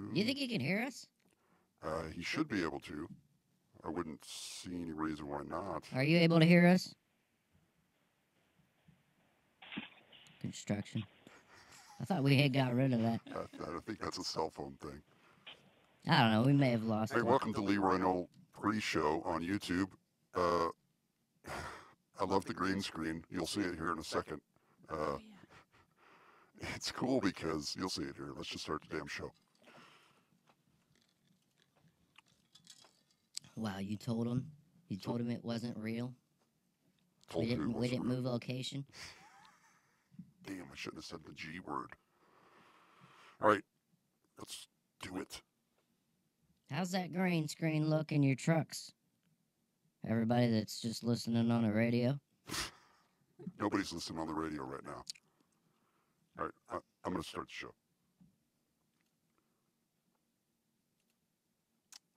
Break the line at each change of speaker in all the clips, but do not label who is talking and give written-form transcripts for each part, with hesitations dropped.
afternoon.
You think he can hear us?
He should be able to. I wouldn't see any reason why not.
Are you able to hear us? Construction. I thought we had got rid of that.
I think that's a cell phone thing.
I don't know. We may have lost
Hey,
it.
welcome to LeRoy Earl pre-show on YouTube. I love the green screen. You'll see it here in a second. It's cool because you'll see it here. Let's just start the damn show.
Wow, you told him? You told him it wasn't real?
Told
We
you it
didn't
wasn't
move location?
Damn, I shouldn't have said the G word. All right, let's do it.
How's that green screen look in your trucks? Everybody that's just listening on the radio?
Nobody's listening on the radio right now. All right, I'm going to start the show.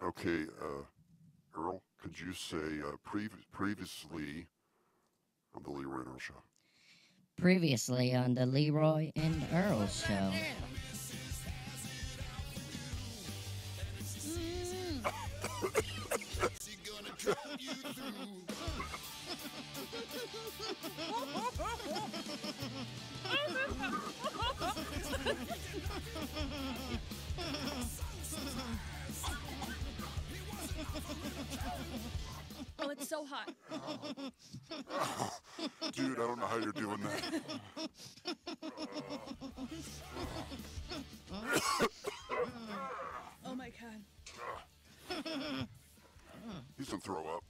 Okay, Earl, could you say previously on the LeRoy Earl Show?
Previously on the LeRoy and Earl Show.
Oh, it's so hot.
Oh, dude, I don't know how you're doing that.
Oh my god.
He's gonna throw up.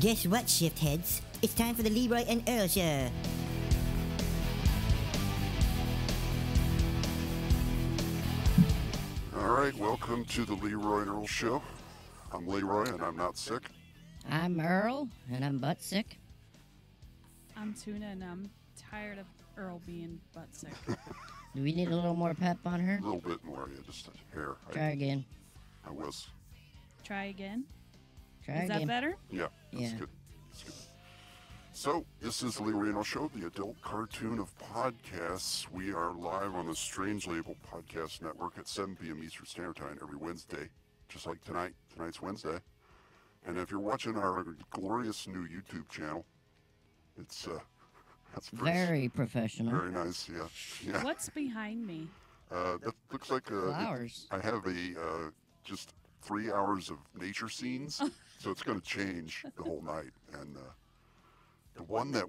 Guess what, shift heads? It's time for the LeRoy and Earl Show.
All right, welcome to the LeRoy and Earl Show. I'm LeRoy, and I'm not sick.
I'm Earl, and I'm butt sick.
I'm Tuna, and I'm tired of Earl being butt sick.
Do we need a little more pep on her?
A little bit more, yeah, just a hair.
Try again.
I was.
Try again.
Try
Is
again.
that better?
Yeah, that's
Yeah.
good. That's good. So, this is the LeRoy and Earl Show, the adult cartoon of podcasts. We are live on the Strange Label Podcast Network at 7 p.m. Eastern Standard Time every Wednesday, just like tonight. Tonight's Wednesday. And if you're watching our glorious new YouTube channel, it's that's pretty
Very professional.
very nice. Yeah, yeah.
What's behind me?
That looks like
Flowers.
I have a just 3 hours of nature scenes, so it's going to change the whole night. And the one that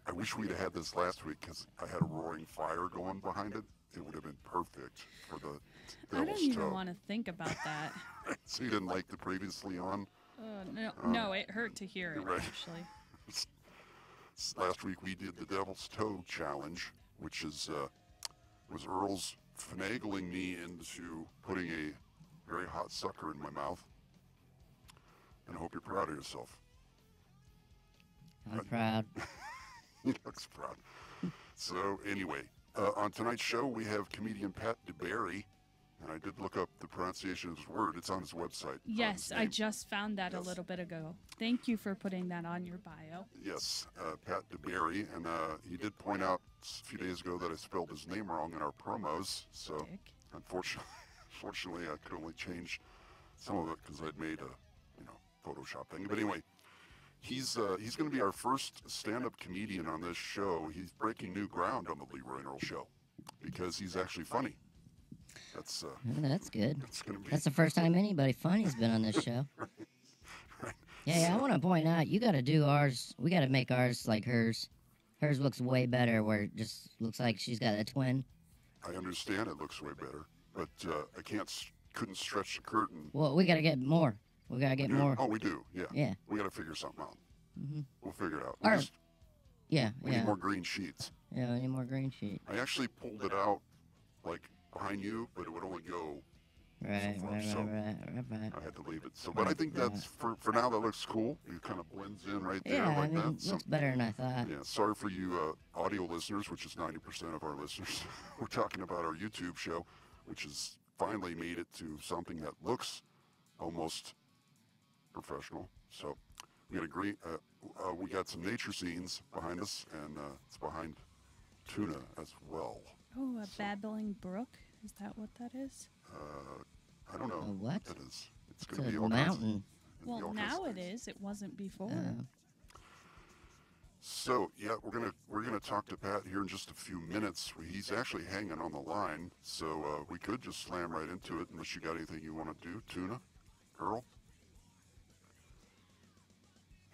I wish we'd have had this last week because I had a roaring fire going behind it. It would have been perfect for the
I don't
Devil's
even
Toe.
want to think about that.
So you didn't like the previously on?
No, it hurt to hear it,
Right.
actually.
Last week we did the Devil's Toe challenge, which is was Earl's finagling me into putting a very hot sucker in my mouth. And I hope you're proud of yourself.
I'm proud.
He looks proud. So anyway, on tonight's show we have comedian Pat Dabiere, and I did look up the pronunciation of his word. It's on his website.
Yes,
his
I
name.
just found that a
Yes.
little bit ago. Thank you for putting that on your bio.
Yes, Pat Dabiere, and he did point out a few days ago that I spelled his name wrong in our promos. So
Dick.
unfortunately, I could only change some of it because I'd made a Photoshop thing. But anyway, he's going to be our first stand-up comedian on this show. He's breaking new ground on the LeRoy and Earl Show because he's actually funny. That's
That's good.
it's going to be
That's the first time anybody funny's been on this show.
right.
Yeah, I want to point out, you got to do ours. We got to make ours like hers. Hers looks way better, where it just looks like she's got a twin.
I understand it looks way better, but I couldn't stretch the curtain.
Well, we got to get more. We got to get more.
Oh, we do. Yeah.
Yeah.
We got to figure something out.
Mhm.
We'll figure it out.
Or-
We
Yeah,
need more green sheets.
Yeah, we need more green sheet.
I actually pulled it out like behind you, but it would only go.
Right.
I had to leave it. So, but I think that's for now. That looks cool. It kind of blends in right there
Yeah, I
like
mean,
that.
it looks better than I thought.
Yeah, sorry for you audio listeners, which is 90% of our listeners. We're talking about our YouTube show, which has finally made it to something that looks almost professional. So we got a great, we got some nature scenes behind us, and it's behind Tuna as well.
Oh, a babbling brook? Is that what that is?
I don't know
A what?
that is. It's
It's
going to
a
be all kinds of,
mountain.
it'll be
Well,
all kinds
now
of
it
things.
is. It wasn't before.
So yeah, we're gonna talk to Pat here in just a few minutes. He's actually hanging on the line, so we could just slam right into it unless you got anything you want to do, Tuna, Earl.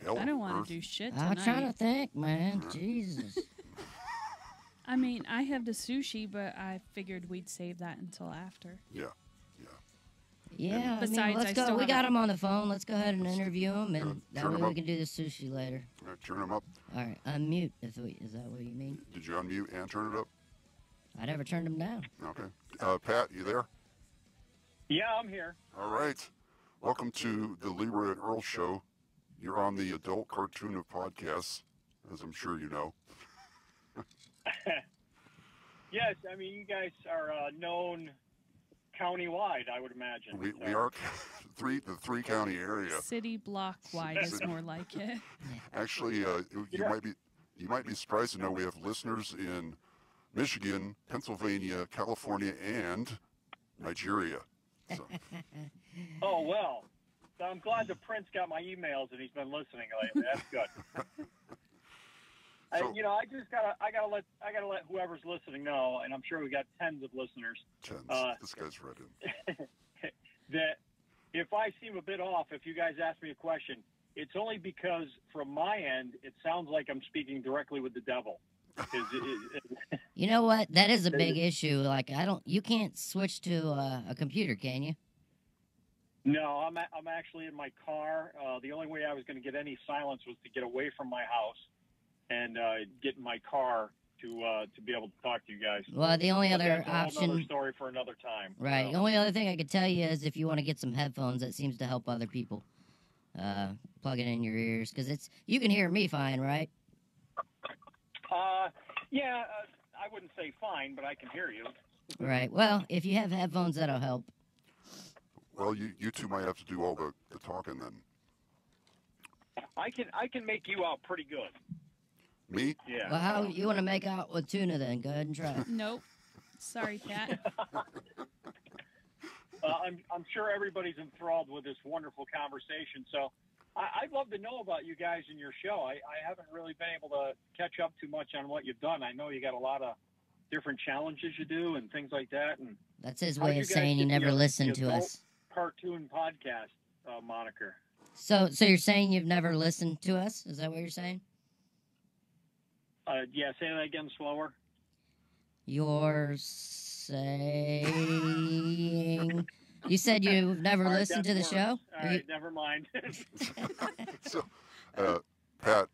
Hell,
I don't want
Earth.
to do shit
I'm trying to
tonight.
think, man. Jesus.
I mean, I have the sushi, but I figured we'd save that until after.
Yeah.
Yeah, I
Besides,
mean, let's
I
go.
still
We
have
got
a-
him on the phone. Let's go ahead and interview him, and
Good.
that
Turn
way
him
we
up.
can do the sushi later.
All right, turn him up.
All right, unmute. Is that what you mean?
Did you unmute and turn it up?
I never turned him down.
Okay. Pat, you there?
Yeah, I'm here.
All right. Welcome to the LeRoy Earl Show. You're on the adult cartoon of podcasts, as I'm sure you know.
Yes, I mean, you guys are known countywide, I would imagine.
We are the three county area.
City block wide is more like it.
Actually, you might be surprised to know we have listeners in Michigan, Pennsylvania, California, and Nigeria. So,
Oh, well. So I'm glad the Prince got my emails and he's been listening lately. That's good.
So-
I just gotta let whoever's listening know, and I'm sure we got tens of listeners,
tens. This guy's read in.
that if I seem a bit off, if you guys ask me a question, it's only because from my end it sounds like I'm speaking directly with the devil. 'Cause
You know what? That is a big issue. Like, you can't switch to a computer, can you?
No, I'm actually in my car. The only way I was going to get any silence was to get away from my house and get in my car to be able to talk to you guys.
Well, the only
But
other
that's a whole nother
option,
story for another time.
right? The only other thing I could tell you is if you want to get some headphones, that seems to help other people. Plug it in your ears because you can hear me fine, right?
Yeah, I wouldn't say fine, but I can hear you.
Right. Well, if you have headphones, that'll help.
Well, you two might have to do all the talking then.
I can make you out pretty good.
Me?
Yeah.
Well, how you want to make out with Tuna then? Go ahead and try.
Nope. Sorry, Pat.
I'm sure everybody's enthralled with this wonderful conversation. So I'd love to know about you guys and your show. I haven't really been able to catch up too much on what you've done. I know you got a lot of different challenges you do and things like that. And
That's his
how
way
you
of
guys
saying you
get
never
the
listened to
adult
us.
Cartoon podcast moniker.
So you're saying you've never listened to us? Is that what you're saying?
Yeah, say that again slower.
You're saying you said you've never
All right,
listened to the
that's
show?
worse. All right, never mind.
So, Pat,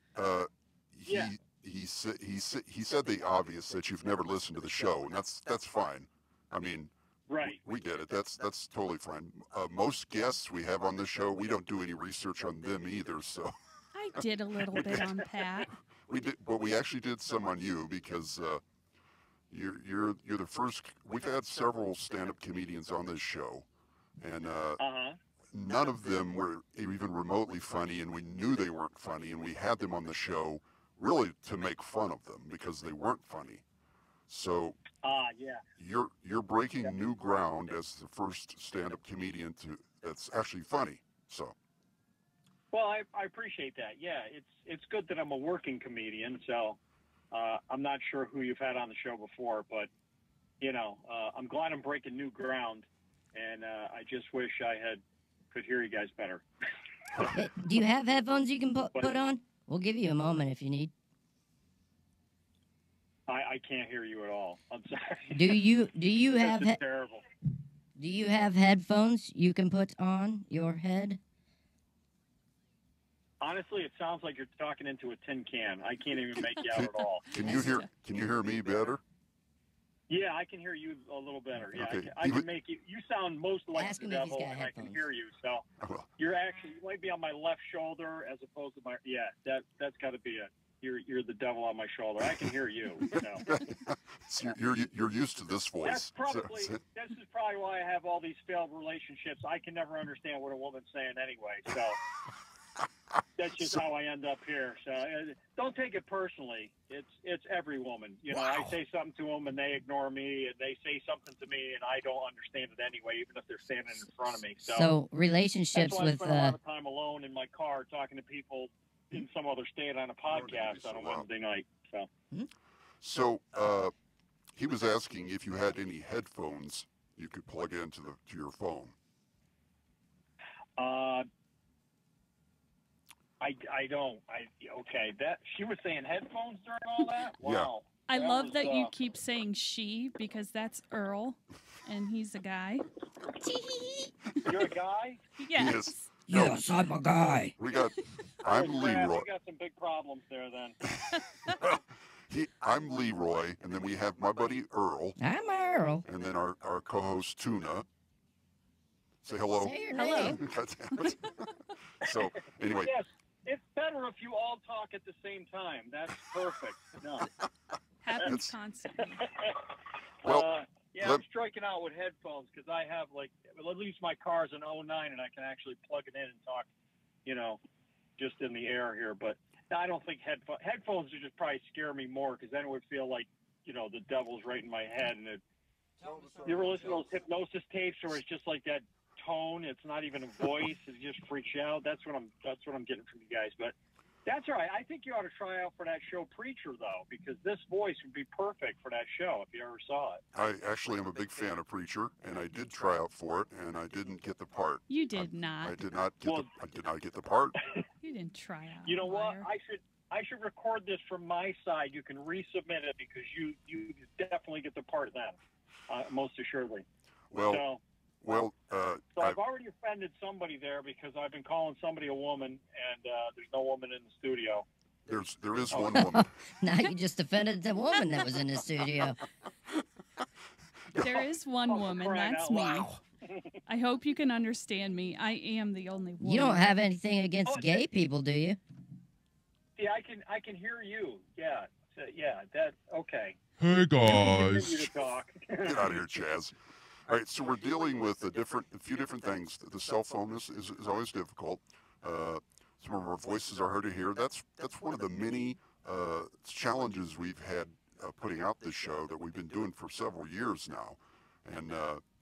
Yeah.
he said the obvious that you've never listened to the show, and that's fine. I mean,
Right.
we get it. That's totally fine. Most guests we have on the show, we don't do any research on them either. So
I did a little bit on Pat.
we did, but we actually did some on you because you're the first. We've had several stand-up comedians on this show, and none of them were even remotely funny, and we knew they weren't funny, and we had them on the show really to make fun of them because they weren't funny. So
Yeah.
you're breaking new ground as the first stand-up comedian that's actually funny. So
Well, I appreciate that. Yeah, it's good that I'm a working comedian. So I'm not sure who you've had on the show before, but I'm glad I'm breaking new ground, and I just wish I could hear you guys better.
Hey, do you have headphones you can put on? We'll give you a moment if you need.
I can't hear you at all. I'm sorry.
Do you have
This is terrible.
do you have headphones you can put on your head?
Honestly, it sounds like you're talking into a tin can. I can't even make you out at all.
can you hear me better?
Yeah, I can hear you a little better. Yeah,
Okay.
I can make you. You sound most like
Ask
the
him if he's
devil,
got
and I can
headphones.
hear you. So
Well,
you might be on my left shoulder as opposed to my. Yeah, that's got to be it. you're the devil on my shoulder. I can hear you. So.
So you're used to this voice.
This is probably why I have all these failed relationships. I can never understand what a woman's saying anyway. So that's just how I end up here. So don't take it personally. It's every woman. You know, I say something to them and they ignore me, and they say something to me and I don't understand it anyway, even if they're standing in front of me. So
relationships
that's why
with
I spend a lot of time alone in my car talking to people in some other state on a podcast on a Wednesday night.
So he was asking if you had any headphones you could plug into to your phone.
I don't. Okay. That she was saying headphones during all that. Wow.
I love that you keep saying she, because that's Earl, and he's a guy.
You're a guy?
Yes.
Yes, I'm a guy.
I'm LeRoy.
We got some big problems there then.
I'm LeRoy, and then we have my buddy Earl.
I'm Earl.
And then our co-host Tuna. Say hello.
Say your name.
So anyway.
Yes, it's better if you all talk at the same time. That's perfect. No.
Happens constantly.
Well,
I'm striking out with headphones because I have at least my car's an 09 and I can actually plug it in and talk, just in the air here. But I don't think headphones would just probably scare me more, because then it would feel like, the devil's right in my head. And you ever listen to those hypnosis tapes where it's just like that tone? It's not even a voice. It just freaks you out. That's what I'm getting from you guys. But that's all right. I think you ought to try out for that show Preacher, though, because this voice would be perfect for that show if you ever saw it.
I actually am a big fan of Preacher, and I did try out for it, and I didn't get the part.
You did not.
I did not get the part.
You didn't try out.
You know what? I should record this from my side. You can resubmit it because you definitely get the part then, most assuredly.
So
I've already offended somebody there because I've been calling somebody a woman, and there's no woman in the studio.
There is one woman.
Now you just offended the woman that was in the studio.
There is one woman. That's me. I hope you can understand me. I am the only woman.
You don't have anything against gay people, do you?
Yeah, I can hear you. Yeah. That okay.
Hey guys.
Continue to talk.
Get out of here, Chaz. All right, so we're dealing with a few different things. The cell phone is always difficult. Some of our voices are hard to hear. That's one of the many challenges we've had putting out this show that we've been doing for several years now. And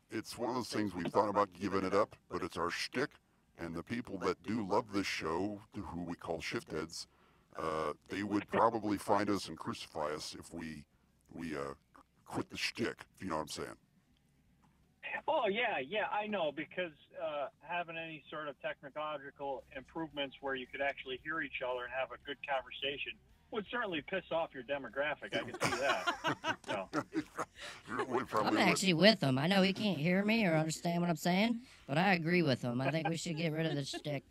it's one of those things we've thought about giving it up, but it's our shtick. And the people that do love this show, who we call shift heads, they would probably find us and crucify us if we quit the shtick, if you know what I'm saying.
Oh, yeah, I know, because having any sort of technological improvements where you could actually hear each other and have a good conversation would certainly piss off your demographic. I can see that. So.
I'm actually with him. I know he can't hear me or understand what I'm saying, but I agree with him. I think we should get rid of the shtick.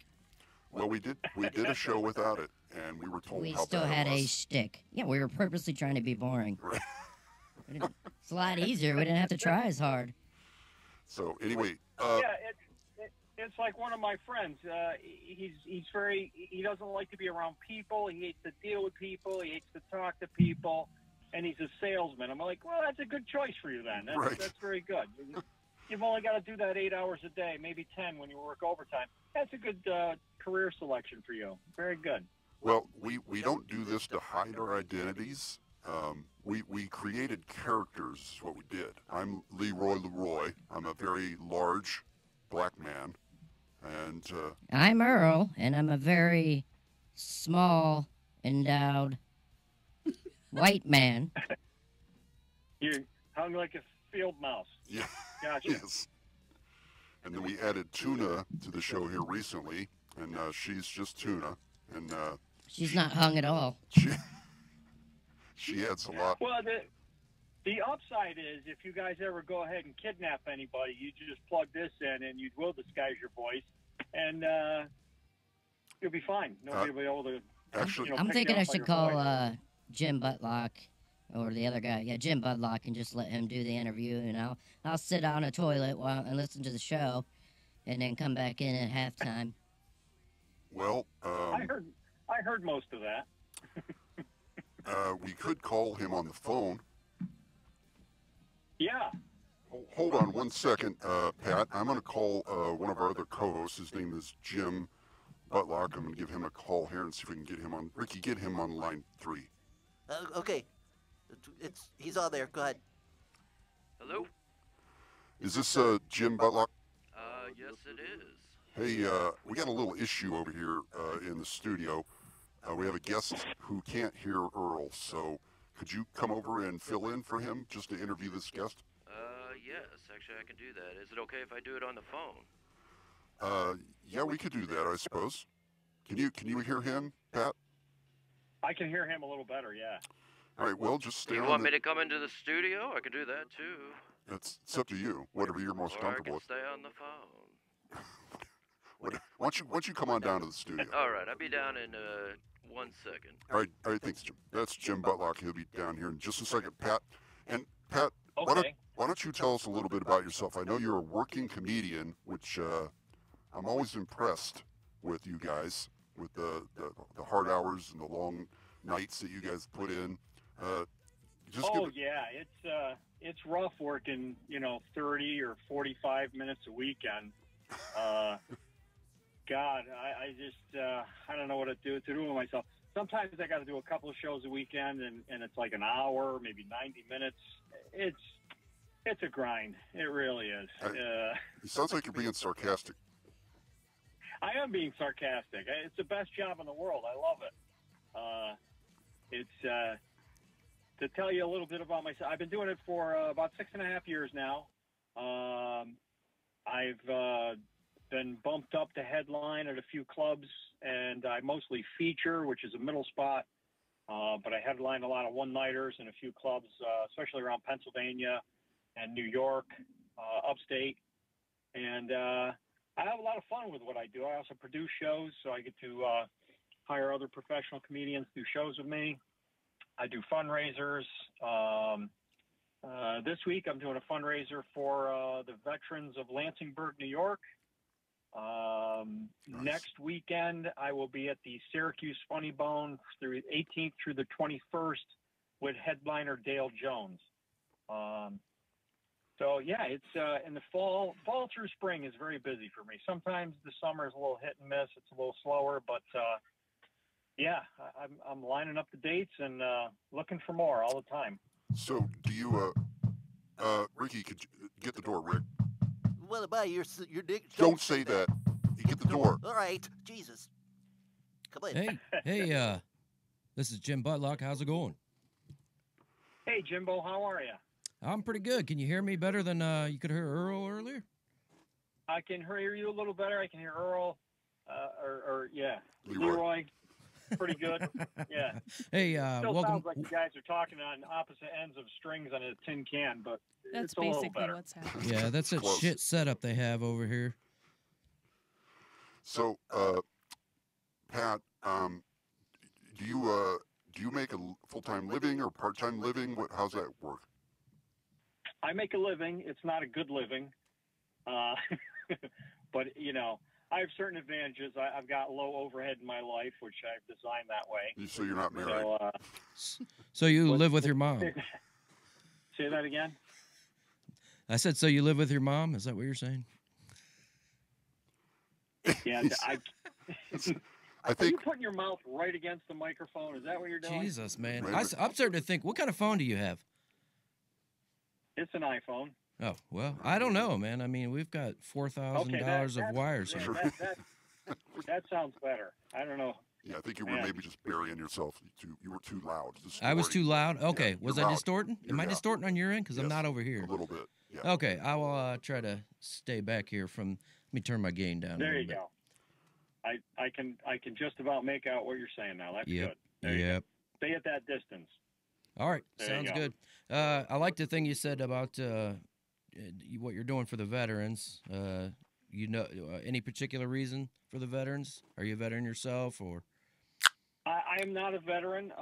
Well, we did a show without it, and we were told
we
how
still
bad
had
it was.
a shtick. Yeah, we were purposely trying to be boring.
Right.
It's a lot easier. We didn't have to try as hard.
So anyway,
it's like one of my friends. He doesn't like to be around people. He hates to deal with people. He hates to talk to people, and he's a salesman. I'm like, well, that's a good choice for you then. That's very good. You've only got to do that 8 hours a day, maybe 10 when you work overtime. That's a good career selection for you. Very good.
Well, we don't do this to hide our identities. We created characters, is what we did. I'm LeRoy. I'm a very large black man. And
I'm Earl, and I'm a very small, endowed white man.
You're hung like a field mouse.
Yeah.
Gotcha.
Yes. And then we added Tuna to the show here recently, and she's just Tuna. And
she's not hung at all.
She adds a lot.
Well, the upside is if you guys ever go ahead and kidnap anybody, you just plug this in and you will disguise your voice, and you'll be fine. Nobody will be able to.
Actually,
I'm thinking I should call Jim Butlock or the other guy. Yeah, Jim Butlock, and just let him do the interview, and I'll sit on a toilet and listen to the show, and then come back in at halftime.
Well,
I heard most of that.
we could call him on the phone.
Yeah.
Hold on one second, Pat. I'm going to call one of our other co-hosts. His name is Jim Butlock. I'm going to give him a call here and see if we can get him on. Ricky, get him on line 3.
Okay. He's all there. Go ahead.
Hello?
Is this Jim Butlock?
Yes it is.
Hey, we got a little issue over here in the studio. We have a guest who can't hear Earl, so could you come over and fill in for him just to interview this guest?
Yes, actually I can do that. Is it okay if I do it on the phone?
Yeah, we could do that, I suppose. Can you hear him, Pat?
I can hear him a little better, yeah.
All right, well, just stay
You
on
want me to come into the studio? I can do that too.
It's up to you, whatever you're most
Or I
comfortable
can
with.
stay on the phone.
Why don't you come on down to the studio?
All right, I'll be down in 1 second.
All right, thanks, Jim. That's Jim Butlock. He'll be down here in just a second, Pat. And Pat,
Okay.
why don't you tell us a little bit about yourself? I know you're a working comedian, which I'm always impressed with you guys, with the hard hours and the long nights that you guys put in.
Yeah, it's rough working, 30 or 45 minutes a weekend. God, I just I don't know what to do with myself. Sometimes I got to do a couple of shows a weekend, and it's like an hour, maybe 90 minutes. It's a grind. It really is.
It sounds like you're being sarcastic.
I am being sarcastic. It's the best job in the world. I love it. It's to tell you a little bit about myself. I've been doing it for about 6.5 years now. I've been bumped up to headline at a few clubs, and I mostly feature, which is a middle spot. But I headline a lot of one-nighters in a few clubs, especially around Pennsylvania and New York, upstate. And I have a lot of fun with what I do. I also produce shows, so I get to hire other professional comedians to do shows with me. I do fundraisers. This week, I'm doing a fundraiser for the veterans of Lansingburg, New York.
Nice.
Next weekend, I will be at the Syracuse Funny Bone through 18th through the 21st with headliner Dale Jones. So yeah, it's in the fall through spring is very busy for me. Sometimes the summer is a little hit and miss. It's a little slower, but yeah, I'm lining up the dates and looking for more all the time.
So do you, Ricky, could you get the door, Rick?
What about your dick?
Don't say that. You get the door.
All right, Jesus. Come in.
Hey, this is Jim Butlock. How's it going?
Hey, Jimbo, how are you?
I'm pretty good. Can you hear me better than you could hear Earl earlier?
I can hear you a little better. I can hear Earl,
Leroy.
Leroy. Pretty good. Yeah.
Hey,
Still
welcome.
sounds like you guys are talking on opposite ends of strings on a tin can, but
That's
it's a little
basically
better.
what's happening.
Yeah, that's a
Close.
shit setup they have over here.
So, Pat, do you make a full-time living or part-time living? How's that work?
I make a living. It's not a good living, but I have certain advantages. I've got low overhead in my life, which I've designed that way.
So you're not married.
So you live with your mom?
Say that again.
I said, so you live with your mom? Is that what you're saying?
Yeah,
I
Are you
think
putting your mouth right against the microphone? Is that what you're doing?
Jesus, man.
Wait a minute.
I'm starting to think, what kind of phone do you have?
It's an iPhone.
Oh, well, I don't know, man. I mean, we've got $4,000 of wires
yeah,
here.
that sounds better. I don't know.
yeah, I think you were
Yeah.
maybe just burying yourself. You were too loud.
I was too loud? Okay.
Yeah,
Was
you're
I
loud.
distorting? Am
You're
I
loud.
distorting on your end? Because I'm
Yes,
not over here.
A little bit. Yeah.
Okay, I will try to stay back here from. Let me turn my gain down.
There
a
you
little
go. I can just about make out what you're saying now. That's
Yep.
good. There you go.
Yep.
Stay at that distance.
All right.
There you
Sounds
go.
good. I like the thing you said about what you're doing for the veterans. Any particular reason for the veterans? Are you a veteran yourself, or?
I am not a veteran.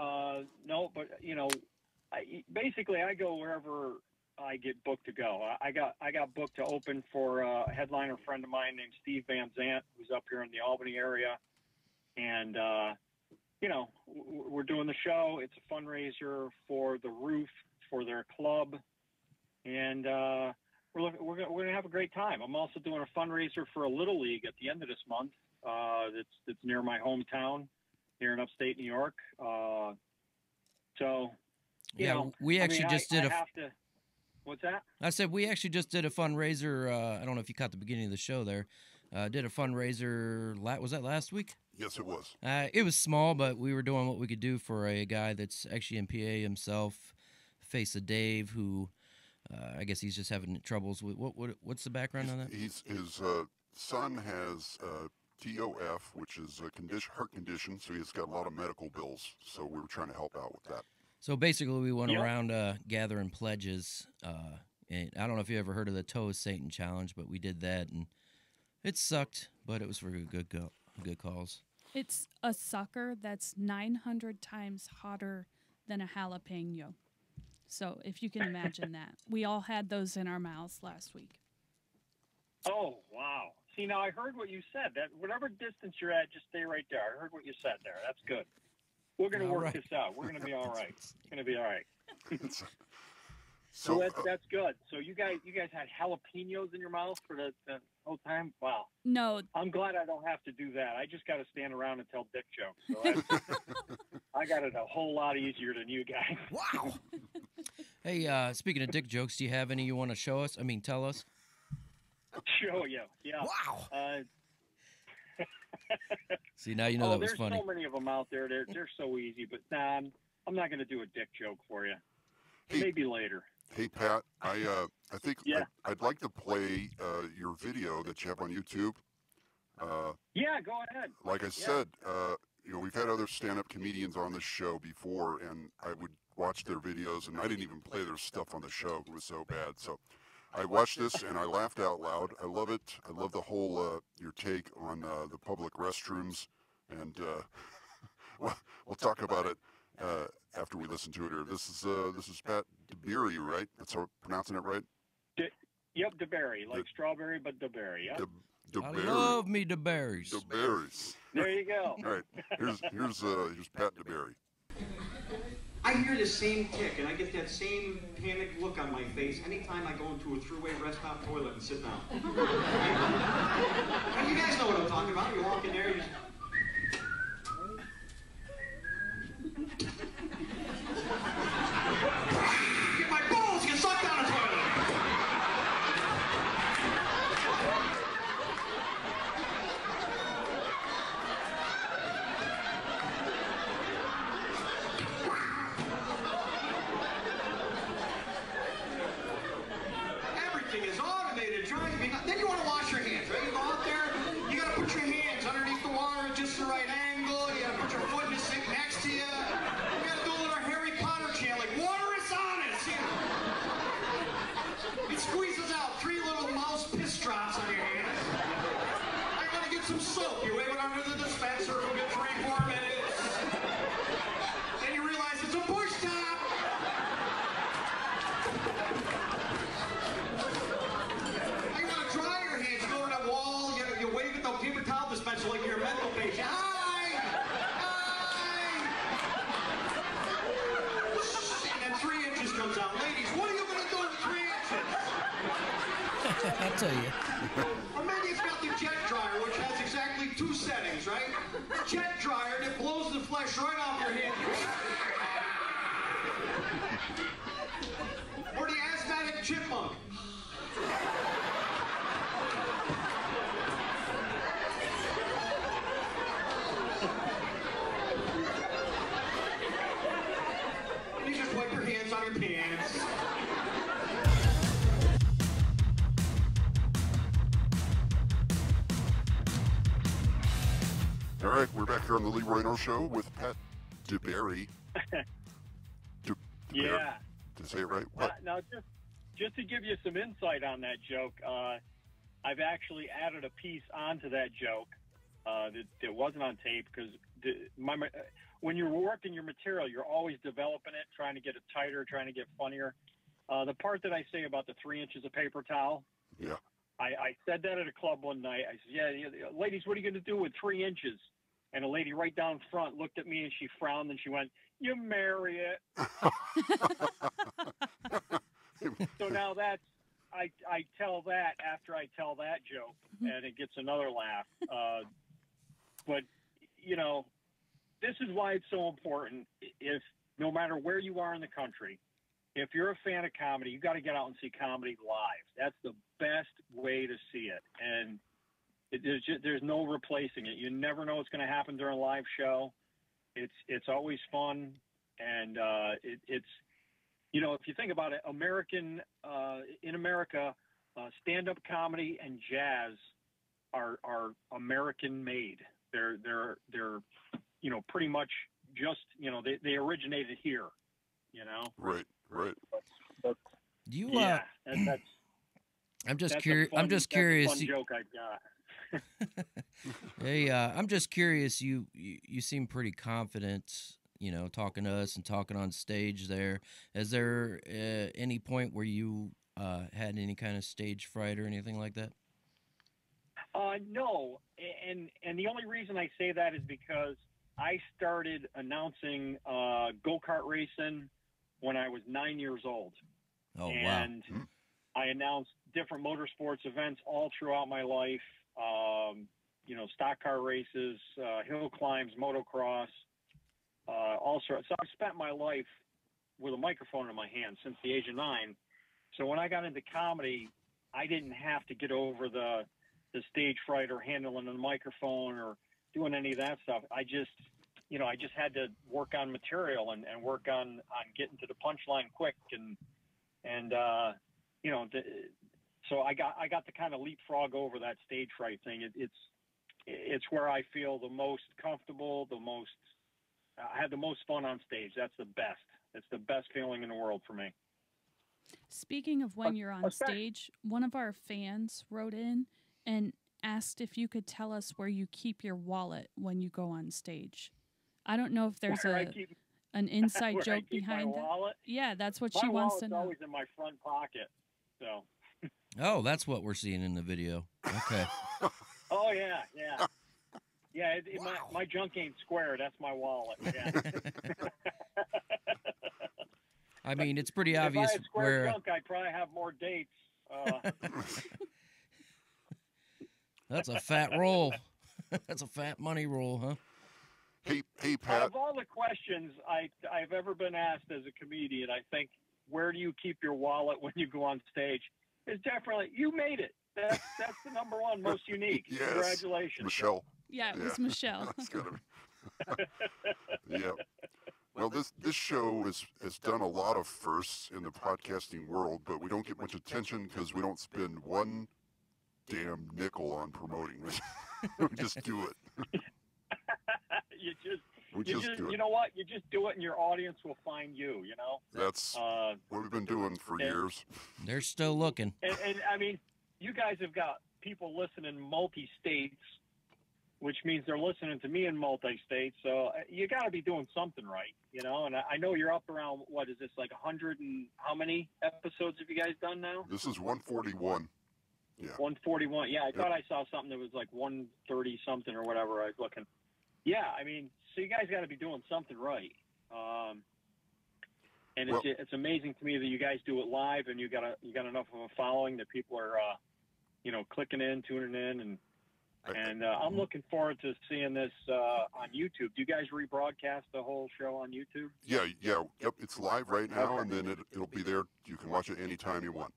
No, but basically I go wherever I get booked to go. I got booked to open for a headliner friend of mine named Steve Van Zant, who's up here in the Albany area, and we're doing the show. It's a fundraiser for the roof for their club, and we're going to have a great time. I'm also doing a fundraiser for a Little League at the end of this month. That's near my hometown here in upstate New York.
We actually just did
What's that?
I said we actually just did a fundraiser. I don't know if you caught the beginning of the show there. Did a fundraiser. Was that last week?
Yes, it was.
It was small, but we were doing what we could do for a guy that's actually in PA himself, Face of Dave, who I guess he's just having troubles with. What's the background on that?
His son has TOF, which is a heart condition, so he's got a lot of medical bills. So we were trying to help out with that.
So basically, we went around gathering pledges. And I don't know if you ever heard of the Toe of Satan challenge, but we did that, and it sucked, but it was for good cause.
It's a sucker that's 900 times hotter than a jalapeno. So if you can imagine that. We all had those in our mouths last week.
Oh, wow. See, now I heard what you said. That whatever distance you're at, just stay right there. I heard what you said there. That's good. We're going to work this out. We're going to be all right. It's going to be all right. So that's good. So you guys had jalapenos in your mouth for the whole time? Wow.
No.
I'm glad I don't have to do that. I just got to stand around and tell dick jokes. So I got it a whole lot easier than you guys.
Wow. Hey, speaking of dick jokes, do you have any you want to show us? I mean, tell us.
Show you. Yeah.
Wow. See, now you know that was funny.
There's so many of them out there. They're so easy. But nah, I'm not going to do a dick joke for you.
Hey,
maybe later.
Hey, Pat, I think I'd like to play your video that you have on YouTube.
Yeah, go ahead.
Like I said, we've had other stand-up comedians on this show before, and I would watch their videos, and I didn't even play their stuff on the show. It was so bad. So I watched this, and I laughed out loud. I love it. I love the whole your take on the public restrooms, and we'll talk about it after we listen to it here. This is Pat Dabiere, right? That's how I'm pronouncing it right?
Yep, Dabiere, like strawberry, but Dabiere. Yep.
I love me Daberries.
Daberries.
There you go.
All right, here's Pat Dabiere.
I hear the same tick, and I get that same panicked look on my face anytime I go into a throughway rest stop toilet and sit down. And you guys know what I'm talking about. You walk in there, you just... Get my balls get sucked down the toilet. Everything is automated, drives me nuts. Then you want to wash your hands, right? You go out there, you got to put your hands underneath the water at just the right angle. You got to put your foot in the sink next to you. You got to do a little Harry Potter chant, like, water is on us. You know? It squeezes out 3 little mouse piss drops on your hands. I got to get some soap. You wave it under the dispenser for a good 3-4 minutes. Then you realize it's a push top. You want to dry your hands, you go over that wall, you wave at the paper towel dispenser like you're a mental patient. Hi! And then 3 inches comes out. Ladies, what are you going to do with 3 inches?
I'll tell you.
Or maybe it's got the jet dryer, which has exactly 2 settings, right? Jet dryer that blows the flesh right off your hand. Or the asthmatic chipmunk. You just wipe your hands on your pants.
All right, we're back here on the LeRoy Earl Show with Pat Dabiere.
Yeah.
Did I say it right? What?
Now, just to give you some insight on that joke, I've actually added a piece onto that joke that wasn't on tape because when you're working your material, you're always developing it, trying to get it tighter, trying to get funnier. The part that I say about the 3 inches of paper towel,
Yeah.
I said that at a club one night. I said, yeah, ladies, what are you going to do with 3 inches? and a lady right down front looked at me and she frowned and she went, "You marry it." So now that's, I tell that after I tell that joke, and it gets another laugh. But, you know, this is why it's so important. If no matter where you are in the country, if you're a fan of comedy, you got to get out and see comedy live. That's the best way to see it. And there's no replacing it. You never know what's going to happen during a live show. It's always fun. And it's, you know, if you think about it, in America, stand-up comedy and jazz are American made. They're you know, pretty much just, you know, they originated here, you know?
Right.
But,
You
yeah, that's
I'm just
that's
curious.
a fun,
I'm just
that's a
curious.
fun joke I've got.
Hey, I'm just curious. You seem pretty confident, you know, talking to us and talking on stage there. Is there any point where you had any kind of stage fright or anything like that?
No, and the only reason I say that is because I started announcing go-kart racing when I was 9 years old.
Oh,
and
wow.
I announced different motorsports events all throughout my life. You know, stock car races, hill climbs, motocross, all sorts. So I've spent my life with a microphone in my hand since the age of 9. So when I got into comedy, I didn't have to get over the stage fright or handling the microphone or doing any of that stuff. I just had to work on material and work on getting to the punchline quick and you know, so I got to kind of leapfrog over that stage fright thing. It's where I feel the most comfortable, I had the most fun on stage. That's the best. It's the best feeling in the world for me.
Speaking of when you're on stage, one of our fans wrote in and asked if you could tell us where you keep your wallet when you go on stage. I don't know if there's an inside joke behind that.
Wallet?
Yeah, that's what she wants to know.
My wallet's always in my front pocket. So.
Oh, that's what we're seeing in the video. Okay.
Oh yeah. Yeah, my junk ain't square. That's my wallet. Yeah.
I mean, it's pretty obvious
if I had square junk, I'd probably have more dates.
That's a fat roll. That's a fat money roll, huh?
Hey, Pat.
Out of all the questions I've ever been asked as a comedian, I think, where do you keep your wallet when you go on stage? Is definitely, you made it. That's the number one, most unique.
Yes.
Congratulations.
Michelle.
Yeah, it was Michelle.
That's gotta be. Yeah. Well, this show has done a lot of firsts in the podcasting world, but we don't get much attention because we don't spend one damn nickel on promoting it. We just do it. We just do it.
You know what? You just do it, and your audience will find you. You know.
That's what we've been doing for years.
They're still looking.
And I mean, you guys have got people listening multi-states, which means they're listening to me in multi-states. So you got to be doing something right, you know. And I know you're up around, what is this, like 100 and how many episodes have you guys done now?
This is 141. Yeah.
141. Yeah, I thought I saw something that was like 130 something or whatever I was looking. Yeah, I mean, so you guys got to be doing something right. And it's amazing to me that you guys do it live, and you got enough of a following that people are, you know, clicking in, tuning in, and I'm looking forward to seeing this on YouTube. Do you guys rebroadcast the whole show on YouTube?
Yeah, yep. It's live right now, and then it'll be there. You can watch it anytime you want.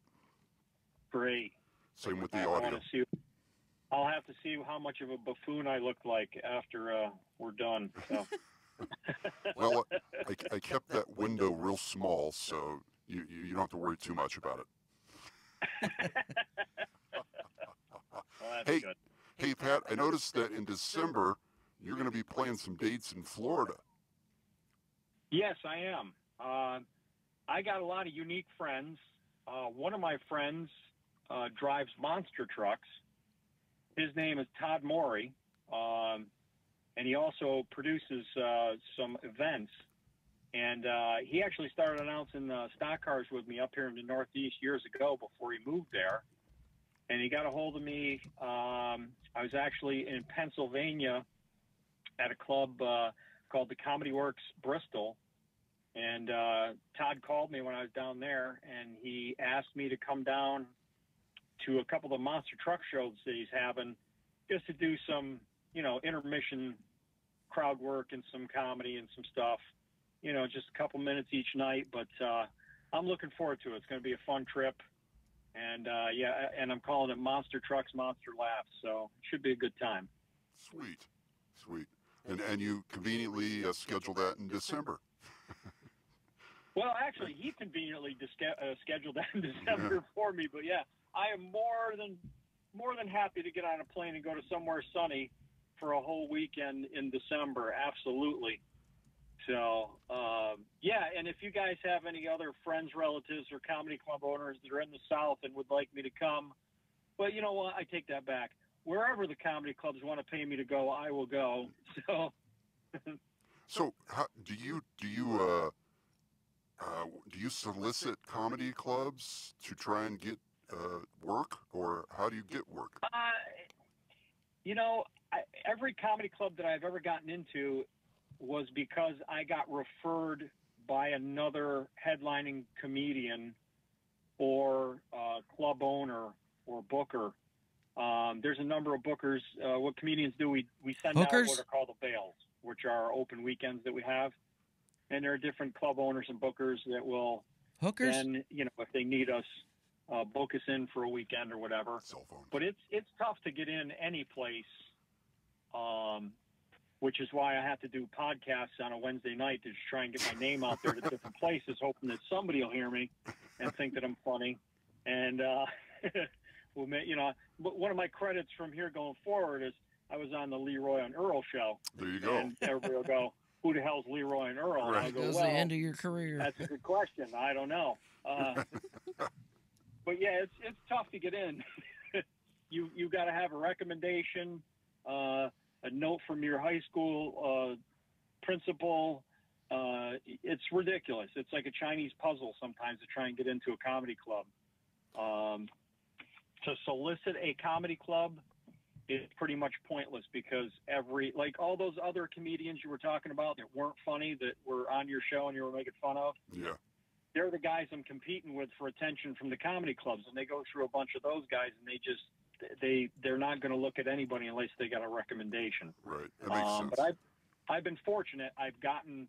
Great.
Same with the audio.
I'll have to see how much of a buffoon I look like after we're done. So.
Well, I kept that window real small, so you don't have to worry too much about it.
Well, that's good.
Hey, Pat, I noticed that in December you're going to be playing some dates in Florida.
Yes, I am. I got a lot of unique friends. One of my friends drives monster trucks. His name is Todd Morey, and he also produces some events. And he actually started announcing stock cars with me up here in the Northeast years ago before he moved there. And he got a hold of me. I was actually in Pennsylvania at a club called the Comedy Works Bristol. And Todd called me when I was down there, and he asked me to come down to a couple of the monster truck shows that he's having, just to do some, intermission crowd work and some comedy and some stuff, just a couple minutes each night. But I'm looking forward to it. It's going to be a fun trip. And, and I'm calling it Monster Trucks, Monster Laughs. So it should be a good time.
Sweet. And you conveniently scheduled that in December.
Well, actually, he conveniently scheduled that in December for me. But, yeah, I am more than happy to get on a plane and go to somewhere sunny for a whole weekend in December. Absolutely. So, and if you guys have any other friends, relatives, or comedy club owners that are in the South and would like me to come, but you know what? I take that back. Wherever the comedy clubs want to pay me to go, I will go.
So, do you solicit comedy clubs to try and get work, or how do you get work?
Every comedy club that I've ever gotten into was because I got referred by another headlining comedian or club owner or booker. There's a number of bookers. What comedians do, we send out what are called the bails, which are open weekends that we have. And there are different club owners and bookers that will then, if they need us, book us in for a weekend or whatever.
Cell phone.
But it's tough to get in any place, which is why I have to do podcasts on a Wednesday night to just try and get my name out there to different places, hoping that somebody will hear me and think that I'm funny. And, but one of my credits from here going forward is I was on the LeRoy and Earl show.
There you go.
And everybody will go, who the hell's LeRoy and Earl?
Right.
And I go,
That was the end of your career.
That's a good question. I don't know. But yeah, it's tough to get in. You got to have a recommendation, a note from your high school principal. It's ridiculous. It's like a Chinese puzzle sometimes to try and get into a comedy club. To solicit a comedy club is pretty much pointless because all those other comedians you were talking about that weren't funny, that were on your show and you were making fun of.
Yeah.
They're the guys I'm competing with for attention from the comedy clubs, and they go through a bunch of those guys, and they're not going to look at anybody unless they got a recommendation.
Right, that makes sense.
But I've been fortunate. I've gotten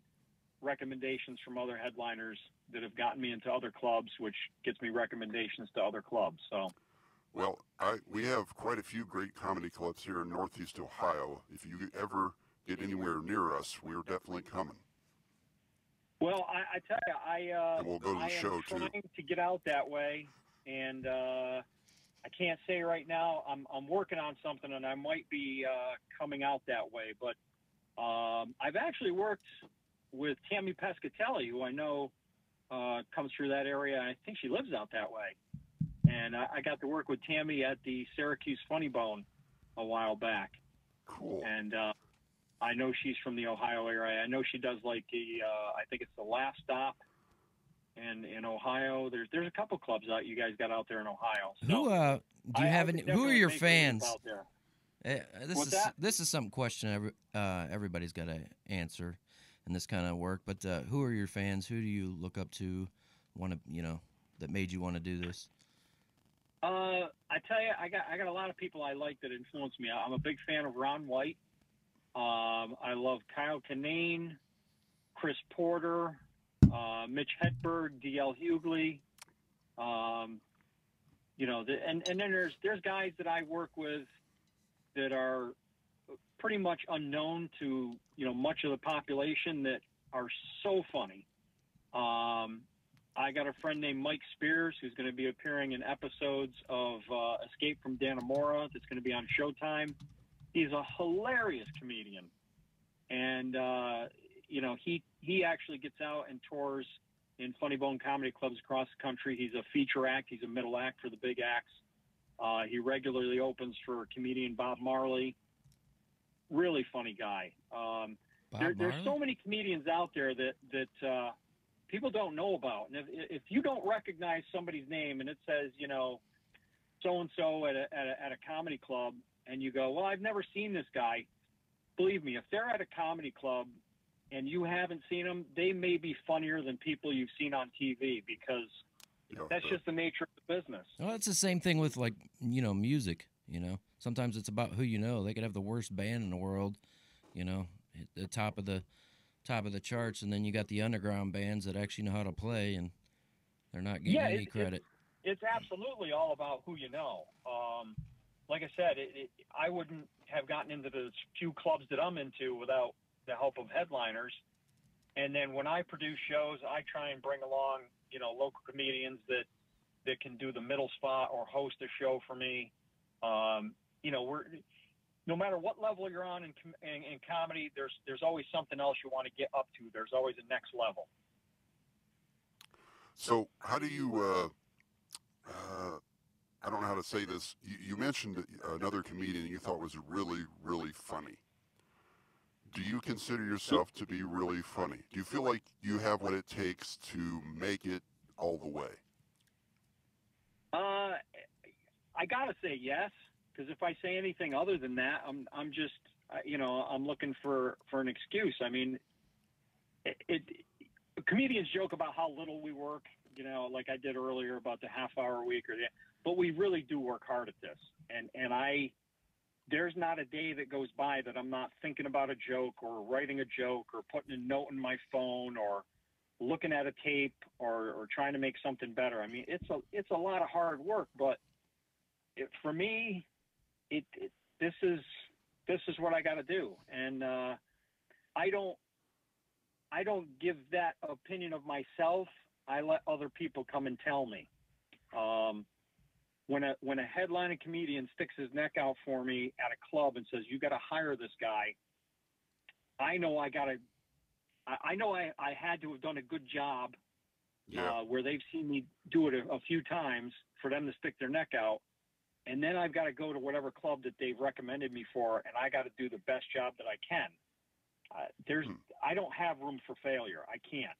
recommendations from other headliners that have gotten me into other clubs, which gets me recommendations to other clubs. So,
well, we have quite a few great comedy clubs here in Northeast Ohio. If you ever get anywhere near us, we're definitely coming.
Well, I tell you,
and we'll go to the show
trying
too.
to get out that way, and I can't say right now. I'm working on something, and I might be coming out that way. But I've actually worked with Tammy Pescatelli, who I know comes through that area. I think she lives out that way, and I got to work with Tammy at the Syracuse Funny Bone a while back.
Cool.
And I know she's from the Ohio area. I know she does like I think it's the Last Stop in Ohio. There's a couple clubs out you guys got out there in Ohio. So
do you have any? Who are your fans?
Out there.
This is some question everybody's got to answer in this kind of work. But who are your fans? Who do you look up to? That made you want to do this?
I tell you, I got a lot of people I like that influence me. I'm a big fan of Ron White. I love Kyle Kinane, Chris Porter, Mitch Hedberg, D.L. Hughley. And then there's guys that I work with that are pretty much unknown to much of the population that are so funny. I got a friend named Mike Spears who's going to be appearing in episodes of Escape from Dannemora that's going to be on Showtime. He's a hilarious comedian, and he actually gets out and tours in Funny Bone comedy clubs across the country. He's a feature act. He's a middle act for the big acts. He regularly opens for comedian Bob Marley. Really funny guy. There's so many comedians out there that people don't know about, and if you don't recognize somebody's name and it says so and so at a comedy club, and you go, well, I've never seen this guy. believe me, if they're at a comedy club and you haven't seen them, they may be funnier than people you've seen on TV because that's just the nature of the business.
Well, it's the same thing with, like, music, Sometimes it's about who you know. They could have the worst band in the world, at the top of the charts, and then you got the underground bands that actually know how to play, and they're not getting any credit.
It's absolutely all about who you know. Like I said, I wouldn't have gotten into the few clubs that I'm into without the help of headliners. And then when I produce shows, I try and bring along, local comedians that can do the middle spot or host a show for me. We're no matter what level you're on in comedy, there's always something else you want to get up to. There's always a next level.
So how do you? I don't know how to say this. You mentioned another comedian you thought was really, really funny. Do you consider yourself to be really funny? Do you feel like you have what it takes to make it all the way?
I gotta say yes, because if I say anything other than that, I'm just I'm looking for an excuse. I mean, comedians joke about how little we work, like I did earlier about the half-hour week but we really do work hard at this, and there's not a day that goes by that I'm not thinking about a joke or writing a joke or putting a note in my phone or looking at a tape or trying to make something better. I mean, it's a lot of hard work, but for me, this is what I got to do. And I don't give that opinion of myself. I let other people come and tell me. When a headlining comedian sticks his neck out for me at a club and says, "You got to hire this guy," I know I had to have done a good job where they've seen me do it a few times for them to stick their neck out. And then I've got to go to whatever club that they've recommended me for, and I got to do the best job that I can. I don't have room for failure. I can't.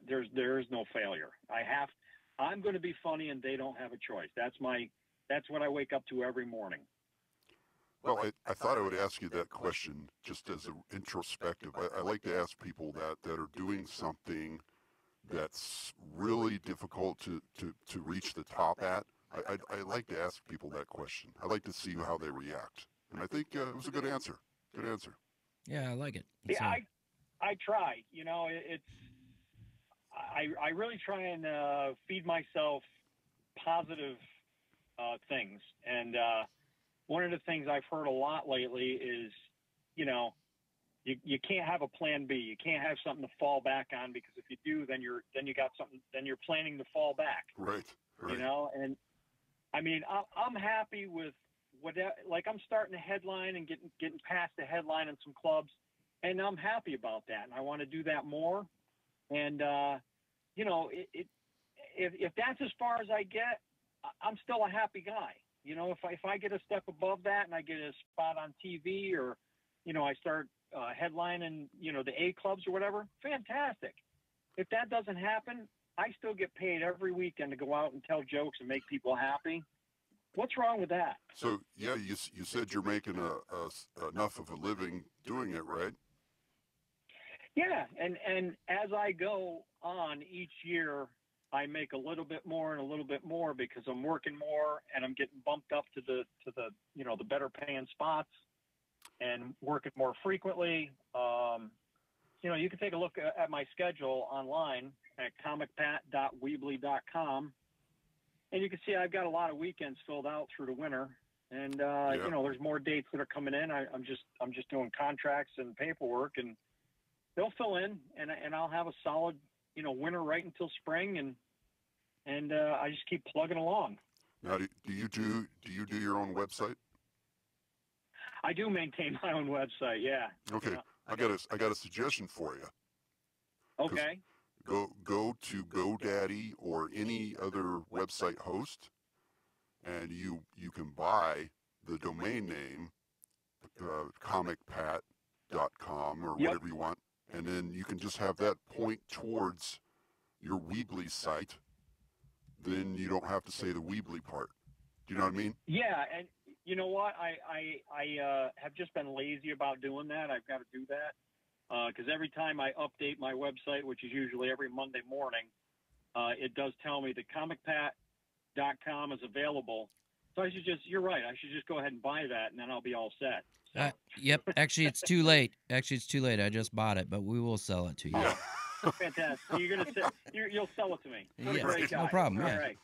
There is no failure. I'm going to be funny, and they don't have a choice. That's what I wake up to every morning.
Well, I thought I would ask you that question just as an introspective. I like to ask people that are doing something that's really difficult to reach the top at. I like to ask people that question. I like to see how they react. And I think it was a good answer. Good answer.
Yeah, I like it.
I try. I really try and feed myself positive things. And one of the things I've heard a lot lately is, you can't have a plan B. You can't have something to fall back on, because if you do, then you got something. Then you're planning to fall back.
Right.
And I mean, I'm happy with like I'm starting to headline and getting past the headline in some clubs, and I'm happy about that. And I want to do that more. And if that's as far as I get, I'm still a happy guy. If I get a step above that and I get a spot on TV, or I start headlining the A clubs or whatever, fantastic. If that doesn't happen, I still get paid every weekend to go out and tell jokes and make people happy. What's wrong with that?
So, yeah, you said you're making enough of a living doing it, right?
Yeah, and as I go on each year, I make a little bit more and a little bit more, because I'm working more and I'm getting bumped up to the the better paying spots and working more frequently. You can take a look at my schedule online at comicpat.weebly.com, and you can see I've got a lot of weekends filled out through the winter. And there's more dates that are coming in. I'm just doing contracts and paperwork, and they'll fill in, and I'll have a solid winter right until spring, and I just keep plugging along.
Now, do you do your own website?
I do maintain my own website. Yeah.
Okay. I got a suggestion for you.
Okay.
Go to GoDaddy or any other website host, and you can buy the domain name comicpat.com or whatever you want, and then you can just have that point towards your Weebly site. Then you don't have to say the Weebly part. Do you know what I mean?
Yeah, and you know what? I have just been lazy about doing that. I've got to do that because every time I update my website, which is usually every Monday morning, it does tell me that comicpat.com is available. So you're right. I should just go ahead and buy that, and then I'll be all set. So.
Yep. Actually, it's too late. I just bought it, but we will sell it to you.
Oh, fantastic. You'll sell it to me. What a great guy.
No problem.
All
Yeah.
right.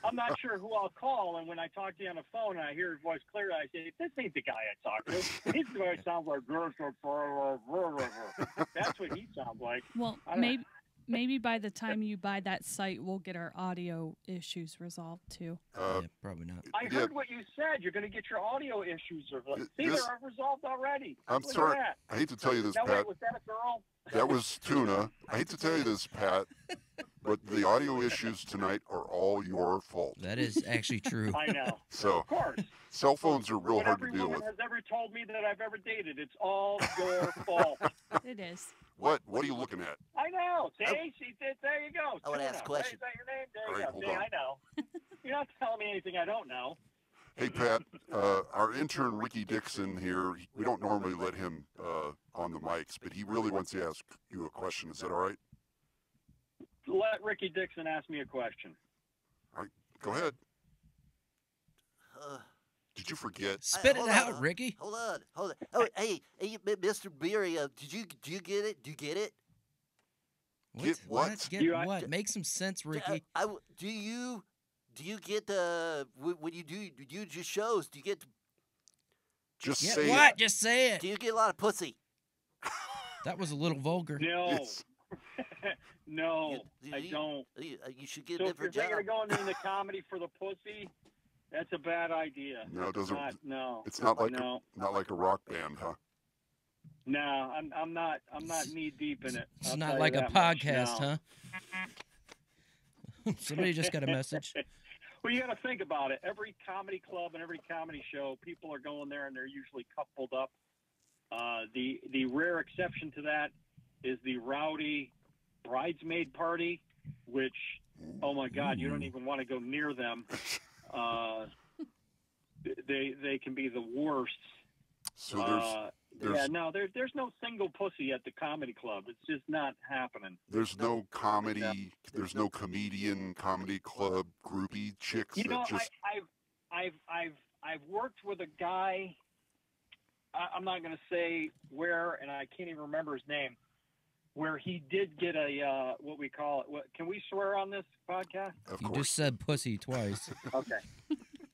I'm not sure who I'll call, and when I talk to you on the phone and I hear his voice clear, I say, "This ain't the guy I talk to. His voice sounds like that's what he sounds like."
Well, maybe by the time you buy that site, we'll get our audio issues resolved too.
Yeah, probably not.
I heard what you said. You're going to get your audio issues resolved. See, they're resolved already.
I'm
Look
sorry.
at that.
I hate to tell you this,
Now,
Pat.
wait, was that a girl?
That was Tuna. I hate to tell you this, Pat, but the audio issues tonight are all your fault.
That is actually true.
I know.
So,
of course.
Cell phones are real
What
hard to
every
deal
woman
with.
has ever told me that I've ever dated. It's all your fault.
It is.
What are you looking at?
I know. See, there you go.
I want to ask a question.
Is that your name? There
All
you
right,
go.
hold
See,
on.
I know. You're not telling me anything I don't know.
Hey, Pat, our intern Ricky Dixon here, we don't normally let him on the mics, but he really wants to ask you a question. Is that all right?
Let Ricky Dixon ask me a question.
All right, go ahead. Did you forget?
Spit it
hold
out,
on.
Ricky.
Hold on. Oh, hey, Mr. Beery, do you get it? Do you get it?
Get what?
Get what? Make some sense, Ricky.
Do you get when you do your shows? Do you get
Just
Get
say
what?
it.
Just say it.
Do you get a lot of pussy?
That was a little vulgar.
No.
Yes.
No, I don't.
You should get
So
a
if you're
different
thinking
job.
of going into comedy for the pussy, that's a bad idea.
No, it doesn't.
No.
It's not like
No.
not like a rock band, huh?
No, I'm not knee deep in it.
It's
I'll
not
tell
like
you
a
that much.
podcast,
No.
huh? Somebody just got a message.
Well, you got to think about it. Every comedy club and every comedy show, people are going there and they're usually coupled up. The rare exception to that is the rowdy bridesmaid party, which, oh my God, you don't even want to go near them. They can be the worst.
So there's
there's no single pussy at the comedy club. It's just not happening.
there's no comedy, there's no comedian comedy club groupie chicks
You know,
that just
I've worked with a guy. I'm not going to say where, and I can't even remember his name. Where he did get a what we call it. Can we swear on this podcast?
of
You
course.
just said pussy twice.
Okay.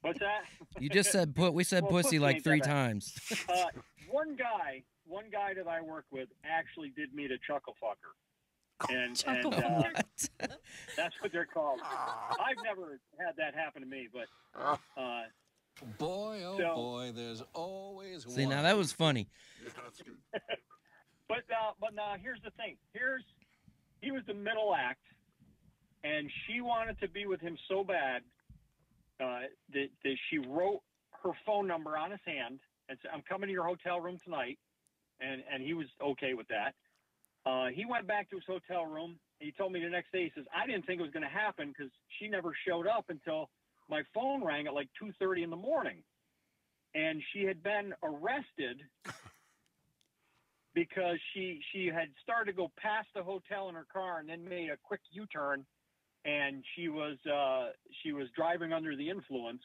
What's that?
You just said we said
Well,
pussy
pussy
like
ain't
3
that bad.
times.
One guy that I work with actually did meet a chuckle fucker, and
Chuckle
What?
that's what they're called. I've never had that happen to me, but
Boy, oh
So-
boy, there's always
See,
one.
now that was funny.
Yeah, that's good.
but now here's the thing. He was the middle act, and she wanted to be with him so bad that she wrote her phone number on his hand and said, "I'm coming to your hotel room tonight," and he was okay with that. He went back to his hotel room. He told me the next day, he says, "I didn't think it was going to happen because she never showed up until my phone rang at like 2:30 in the morning, and she had been arrested." Because she had started to go past the hotel in her car and then made a quick U-turn, and she was driving under the influence.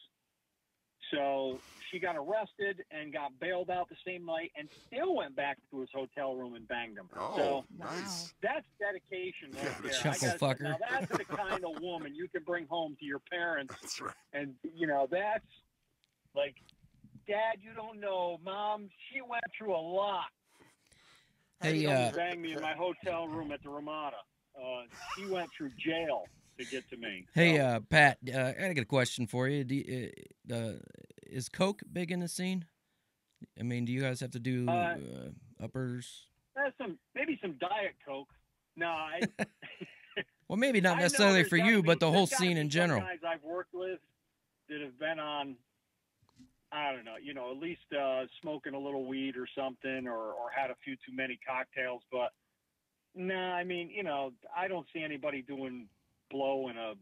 So she got arrested and got bailed out the same night, and still went back to his hotel room and banged him.
Oh,
So
nice.
that's dedication right there.
Chuckle
I gotta say,
fucker.
now that's the kind of woman you can bring home to your parents,
That's right.
and that's like, Dad, you don't know, Mom, she went through a lot.
Hey,
She banged me in my hotel room at the Ramada. She went through jail to get to me. So,
Pat, I got a question for you. Is Coke big in the scene? I mean, do you guys have to do uppers?
maybe some Diet Coke. No,
Well, maybe not
I know
necessarily
there's
for
gotta
you,
be-
but the
there's
whole
gotta
scene
be
in
some
general.
Guys I've worked with that have been on, I don't know, at least smoking a little weed or something, or had a few too many cocktails. But no, I mean, I don't see anybody doing blow in a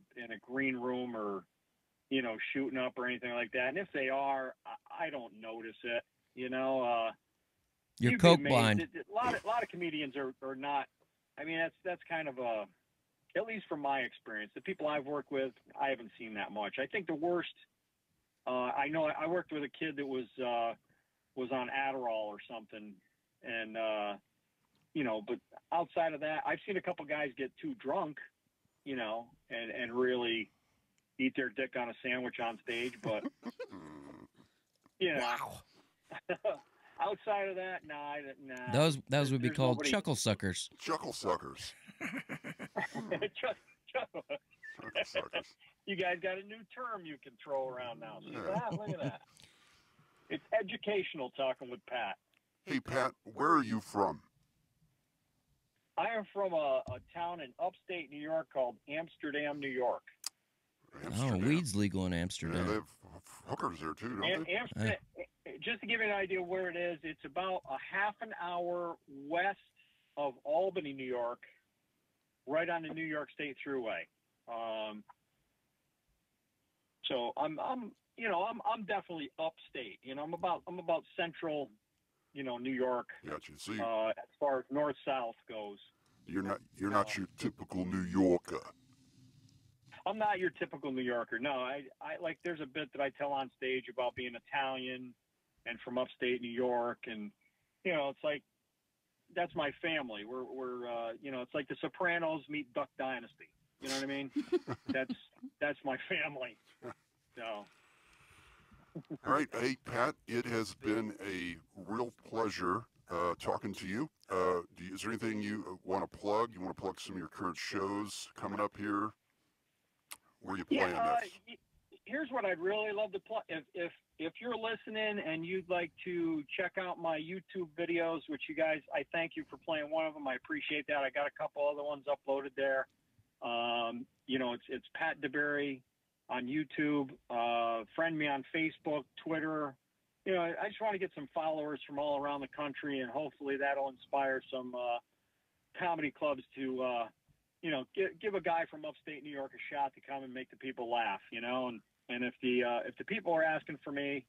green room or shooting up or anything like that. And if they are, I don't notice it.
You're
you'd be
coke
amazed.
blind.
A lot of comedians are not. I mean, that's kind of at least from my experience, the people I've worked with, I haven't seen that much. I think the worst. I know I worked with a kid that was on Adderall or something, and but outside of that, I've seen a couple guys get too drunk, and really eat their dick on a sandwich on stage, but
Wow.
Outside of that, nah.
Those would be
There's
called
nobody-
chuckle suckers.
Chuckle suckers. Chuckle suckers.
You guys got a new term you can throw around now. See
Yeah.
that? Look at that. It's educational talking with Pat.
Hey, Pat, where are you from?
I am from a town in upstate New York called Amsterdam, New York.
Oh, weed's legal in
Yeah,
Amsterdam.
they have hookers there too, don't they?
Amsterdam, just to give you an idea where it is, it's about a half an hour west of Albany, New York, right on the New York State Thruway. So I'm definitely upstate. I'm about central, New York.
Gotcha. So
As far as north south goes.
you're not your typical New Yorker.
I'm not your typical New Yorker. No, I like. There's a bit that I tell on stage about being Italian and from upstate New York, and it's like that's my family. We're it's like the Sopranos meet Duck Dynasty. You know what I mean? that's my family. So.
All right, hey Pat, it has been a real pleasure talking to you. Is there anything you want to plug? You want to plug some of your current shows coming up here? Where are you playing next?
Here's what I'd really love to plug. If you're listening and you'd like to check out my YouTube videos, which you guys, I thank you for playing one of them. I appreciate that. I got a couple other ones uploaded there. It's Pat Dabiere on YouTube. Friend me on Facebook, Twitter. I just want to get some followers from all around the country, and hopefully that'll inspire some comedy clubs to give a guy from upstate New York a shot to come and make the people laugh, and if the people are asking for me,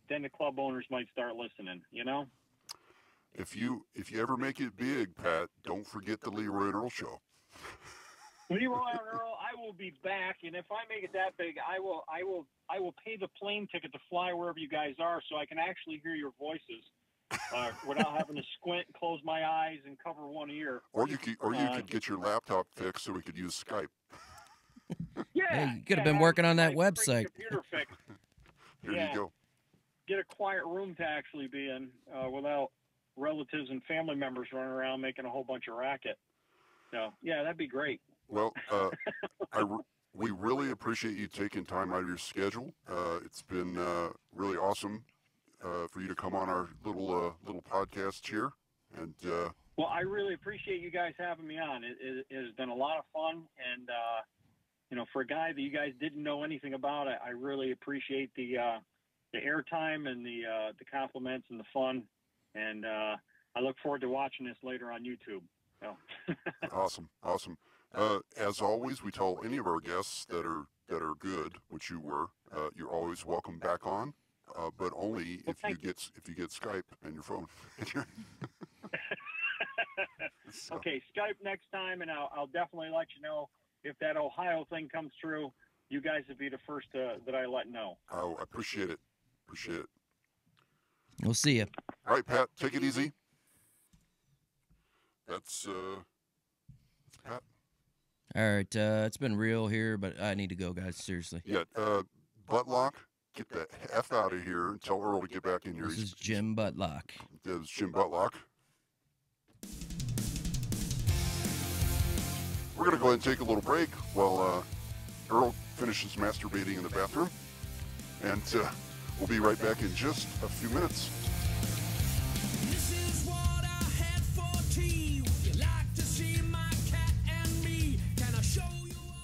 then the club owners might start listening,
If you ever make it big, Pat, don't forget the LeRoy Earl show.
LeRoy Earl, I will be back, and if I make it that big, I will pay the plane ticket to fly wherever you guys are, so I can actually hear your voices without having to squint, close my eyes, and cover one ear.
Or you could get your laptop fixed so we could use Skype.
Hey, you could have been working on that website.
Computer fixed.
Here you go.
Get a quiet room to actually be in without relatives and family members running around making a whole bunch of racket. So, yeah, that'd be great.
Well, we really appreciate you taking time out of your schedule. It's been really awesome for you to come on our little podcast here. And
well, I really appreciate you guys having me on. It has been a lot of fun, and for a guy that you guys didn't know anything about, I really appreciate the airtime and the compliments and the fun. And I look forward to watching this later on YouTube. So.
Awesome. As always, we tell any of our guests that are good, which you were, you're always welcome back on, but only if you get Skype and your phone. So.
Okay, Skype next time, and I'll definitely let you know if that Ohio thing comes through. You guys would be the first that I let know.
Oh, I appreciate it.
We'll see you.
All right, Pat, take it easy. That's Pat.
All right, it's been real here, but I need to go, guys. Seriously.
Yeah, Buttlock, get the F out of here and tell Earl to get back in here.
This is Jim Buttlock.
This is Jim Buttlock. We're going to go ahead and take a little break while Earl finishes masturbating in the bathroom. And we'll be right back in just a few minutes.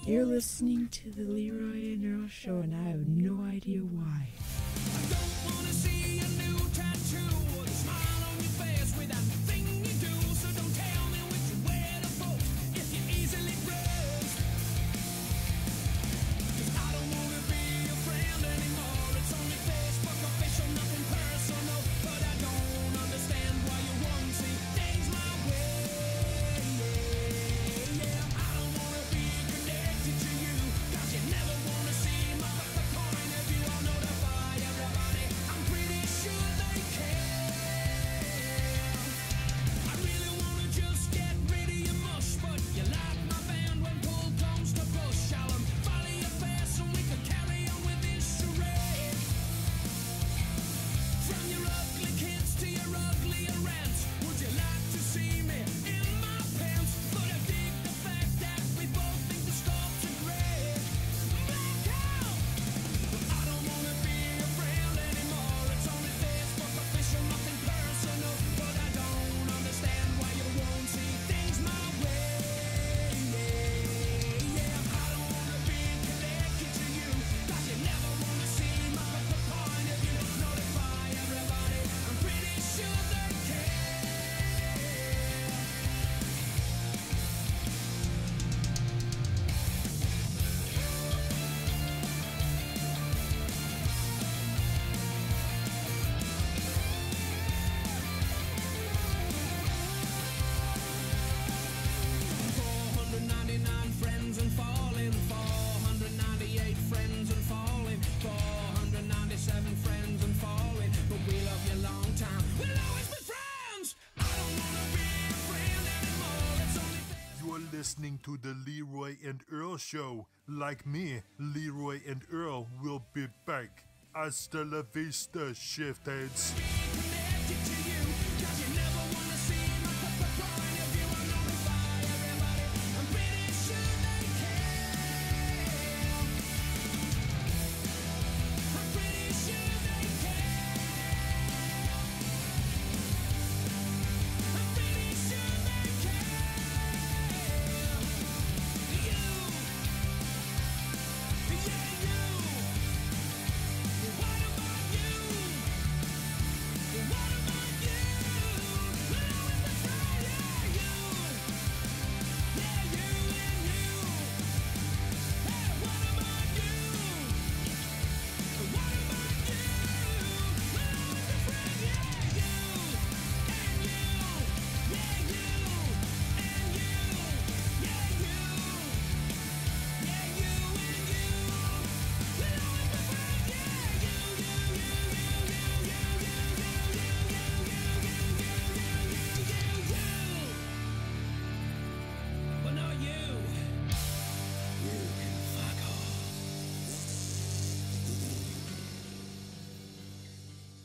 You're listening to the LeRoy and Earl Show, and I have no idea why.
I don't wanna be a friend.
listening to the LeRoy and Earl Show. Like me, LeRoy and Earl will be back. Hasta la vista, shift heads.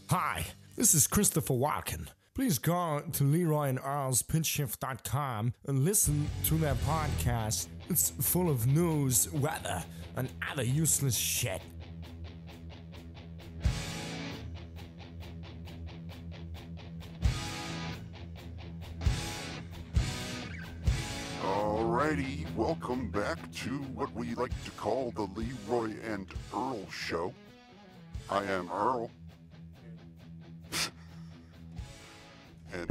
Hi, this is Christopher Walken. Please go to LeRoy and Earl's PitchShift.com and listen to their podcast. It's full of news, weather, and other useless shit.
Alrighty, welcome back to what we like to call the LeRoy and Earl Show. I am Earl. And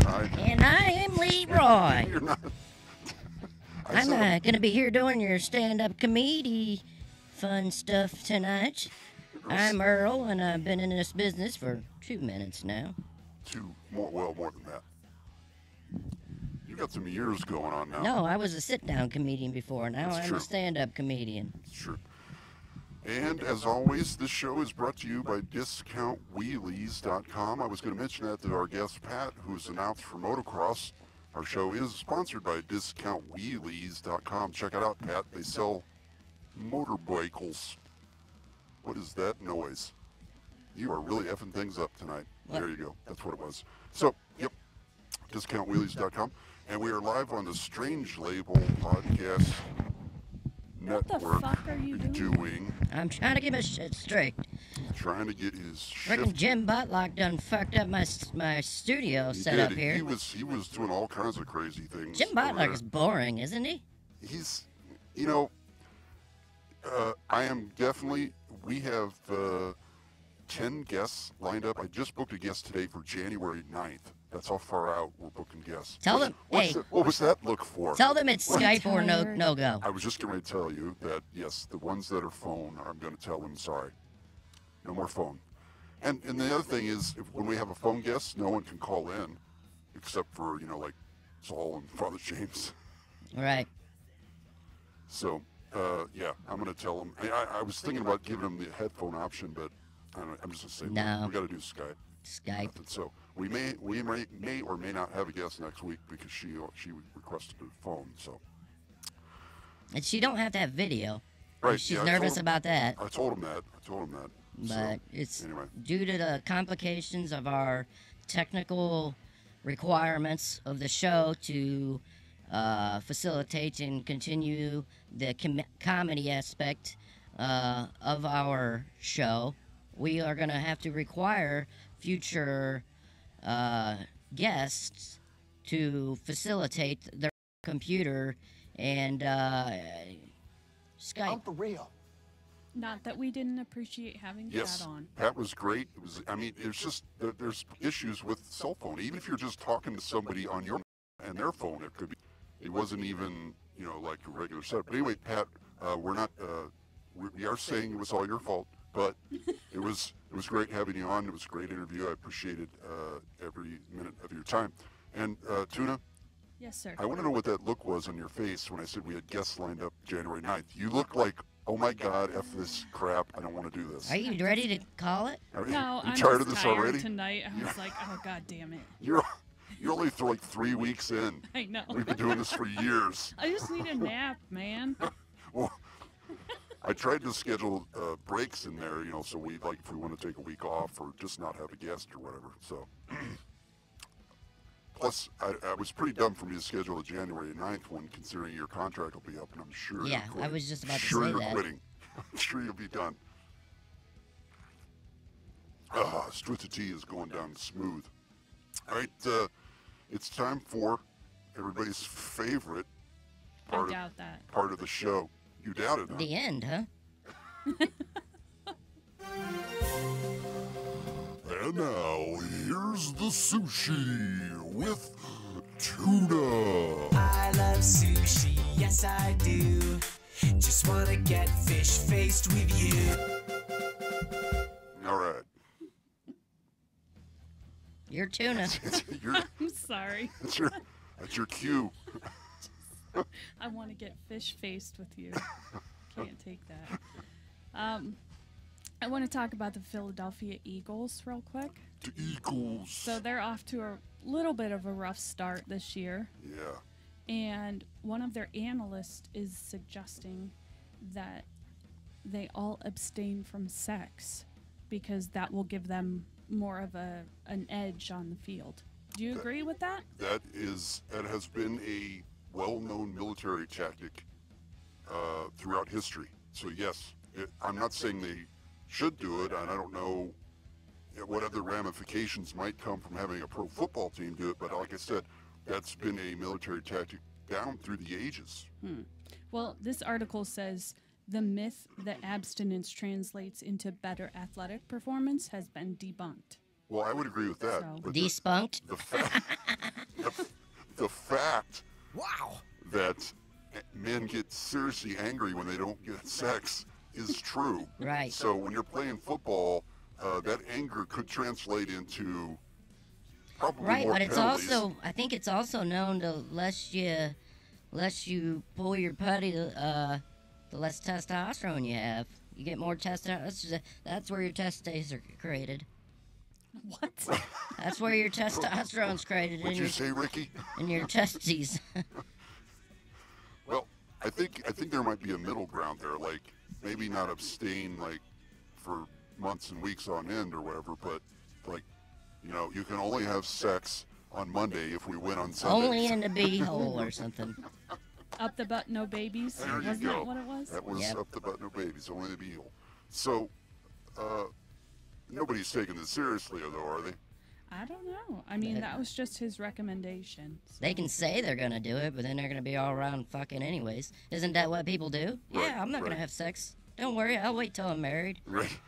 I am LeRoy.
You're not.
I'm going to be here doing your stand-up comedy fun stuff tonight. I'm Earl, and I've been in this business for 2 minutes now.
More than that. You got some years going on now.
No, I was a sit-down comedian before. Now I'm a stand-up comedian.
Sure. And as always, this show is brought to you by DiscountWheelies.com. I was going to mention that to our guest, Pat, who's announced for motocross. Our show is sponsored by DiscountWheelies.com. Check it out, Pat. They sell motorbikes. What is that noise? You are really effing things up tonight. What? There you go. That's what it was. So, yep, DiscountWheelies.com. And we are live on the Strange Label podcast network.
What the fuck are you doing?
I'm trying to get my shit straight.
Trying to get his shit.
Frickin' Jim Butlock done fucked up my studio setup here.
He was doing all kinds of crazy things.
Jim Butlock is boring, isn't he?
He's, I am definitely. We have 10 guests lined up. I just booked a guest today for January 9th. That's how far out we're booking guests.
Tell them,
what was that look for?
Tell them it's Skype or no go.
I was just going to tell you that, yes, the ones that are phone, I'm going to tell them, sorry, no more phone. And the other thing is, when we have a phone guest, no one can call in, except for, like Saul and Father James.
Right.
So, yeah, I'm going to tell them. I was thinking about giving them the headphone option, but I'm just going to say,
no.
We got to do Skype. So we may or may not have a guest next week because she requested a phone. So.
And she don't have to have video.
Right.
She's nervous about that.
I told him that.
But it's due to the complications of our technical requirements of the show to facilitate and continue the comedy aspect of our show. We are going to have to require future guests to facilitate their computer and Skype.
I'm for real.
Not that we didn't appreciate having Pat on.
Pat was great. It's just there's issues with cell phone. Even if you're just talking to somebody on your and their phone, it could be. It wasn't even like a regular setup. But anyway, Pat, we're not. We are saying it was all your fault. But it was great having you on. It was a great interview. I appreciated every minute of your time. And Tuna?
Yes, sir.
I want to know what that look was on your face when I said we had guests lined up January 9th. You look like, oh my God, F this crap. I don't want to do this.
Are you ready to call it?
No, I'm
tired
just
of this
tired
already?
tonight. I was like, oh God damn it.
You're only like 3 weeks in.
I know.
We've been doing this for years.
I just need a nap, man.
Well, I tried to schedule breaks in there, so we like if we want to take a week off or just not have a guest or whatever. So, plus, I was pretty dumb for me to schedule a January 9th one, considering your contract will be up, and I'm sure.
Yeah,
you're
I was just about to
sure
say
you're
that.
quitting. I'm sure you'll be done. Stritza Tea is going down smooth. All right, it's time for everybody's favorite part of the show. You doubt it, huh?
The end, huh?
And now, here's the sushi with tuna.
I love sushi, yes I do. Just wanna get fish-faced with you.
All right.
Your tuna.
I'm sorry.
That's your cue.
I want to get fish-faced with you. Can't take that. I want to talk about the Philadelphia Eagles real quick.
The Eagles.
So they're off to a little bit of a rough start this year.
Yeah.
And one of their analysts is suggesting that they all abstain from sex because that will give them more of an edge on the field. Do you agree with that?
That has been a well-known military tactic throughout history. So yes, I'm not saying they should do it, and I don't know what other ramifications might come from having a pro football team do it, but like I said, that's been a military tactic down through the ages.
Well, this article says the myth that abstinence translates into better athletic performance has been debunked.
Well, I would agree with that.
So.
But
Despunked?
The fact that men get seriously angry when they don't get sex is true.
Right.
So when you're playing football, that anger could translate into probably
Right,
more
but it's
penalties.
also, I think it's also known to less you pull your putty, the less testosterone you have. You get more testosterone. That's where your testes are created.
What?
That's where your testosterone's created.
What'd you say, Ricky?
In your testes.
Well, I think there might be a middle ground there. Like maybe not abstain like for months and weeks on end or whatever, but like you can only have sex on Monday if we win on Sunday.
Only in the beehole or something.
Up the butt, no babies.
There you
Wasn't
go.
that what it was?
That was up the butt, no babies, only the beehole. So, nobody's taking this seriously, though, are they?
I don't know. I mean, that was just his recommendation. So.
They can say they're gonna do it, but then they're gonna be all around fucking anyways. Isn't that what people do?
Right,
Yeah, I'm not gonna
right.
have sex. Don't worry, I'll wait till I'm married.
Right.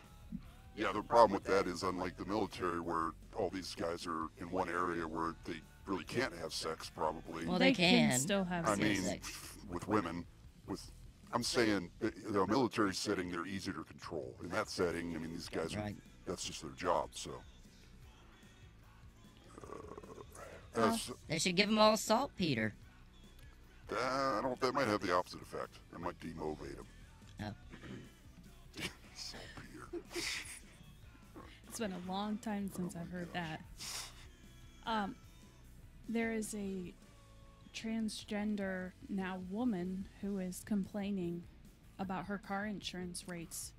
Yeah, the problem with that is unlike the military where all these guys are in one area where they really can't have sex probably.
Well, they can
still have
I
sex.
mean, with women, I'm saying the military setting, they're easier to control. In that setting, I mean, these guys are, that's just their job, so.
They should give them all saltpeter.
I don't. That might have the opposite effect. That might demotivate them.
Oh.
Saltpeter.
It's been a long time since I've heard that. There is a transgender now woman who is complaining about her car insurance rates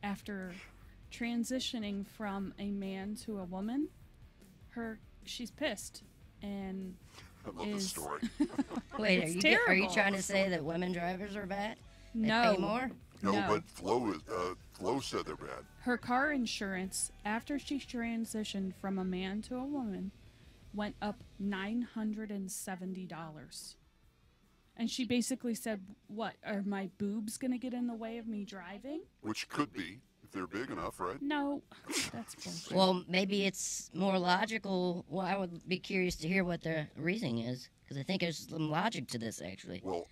after transitioning from a man to a woman. She's pissed and
I love this story.
Wait,
It's
are you
terrible.
trying to say that women drivers are bad? They
No.
pay more?
No, but Flo said they're bad.
Her car insurance, after she transitioned from a man to a woman, went up $970. And she basically said, what, are my boobs going to get in the way of me driving?
Which could be, if they're big enough, right?
No, that's bullshit.
Well, maybe it's more logical. Well, I would be curious to hear what the reasoning is, because I think there's some logic to this, actually.
Well,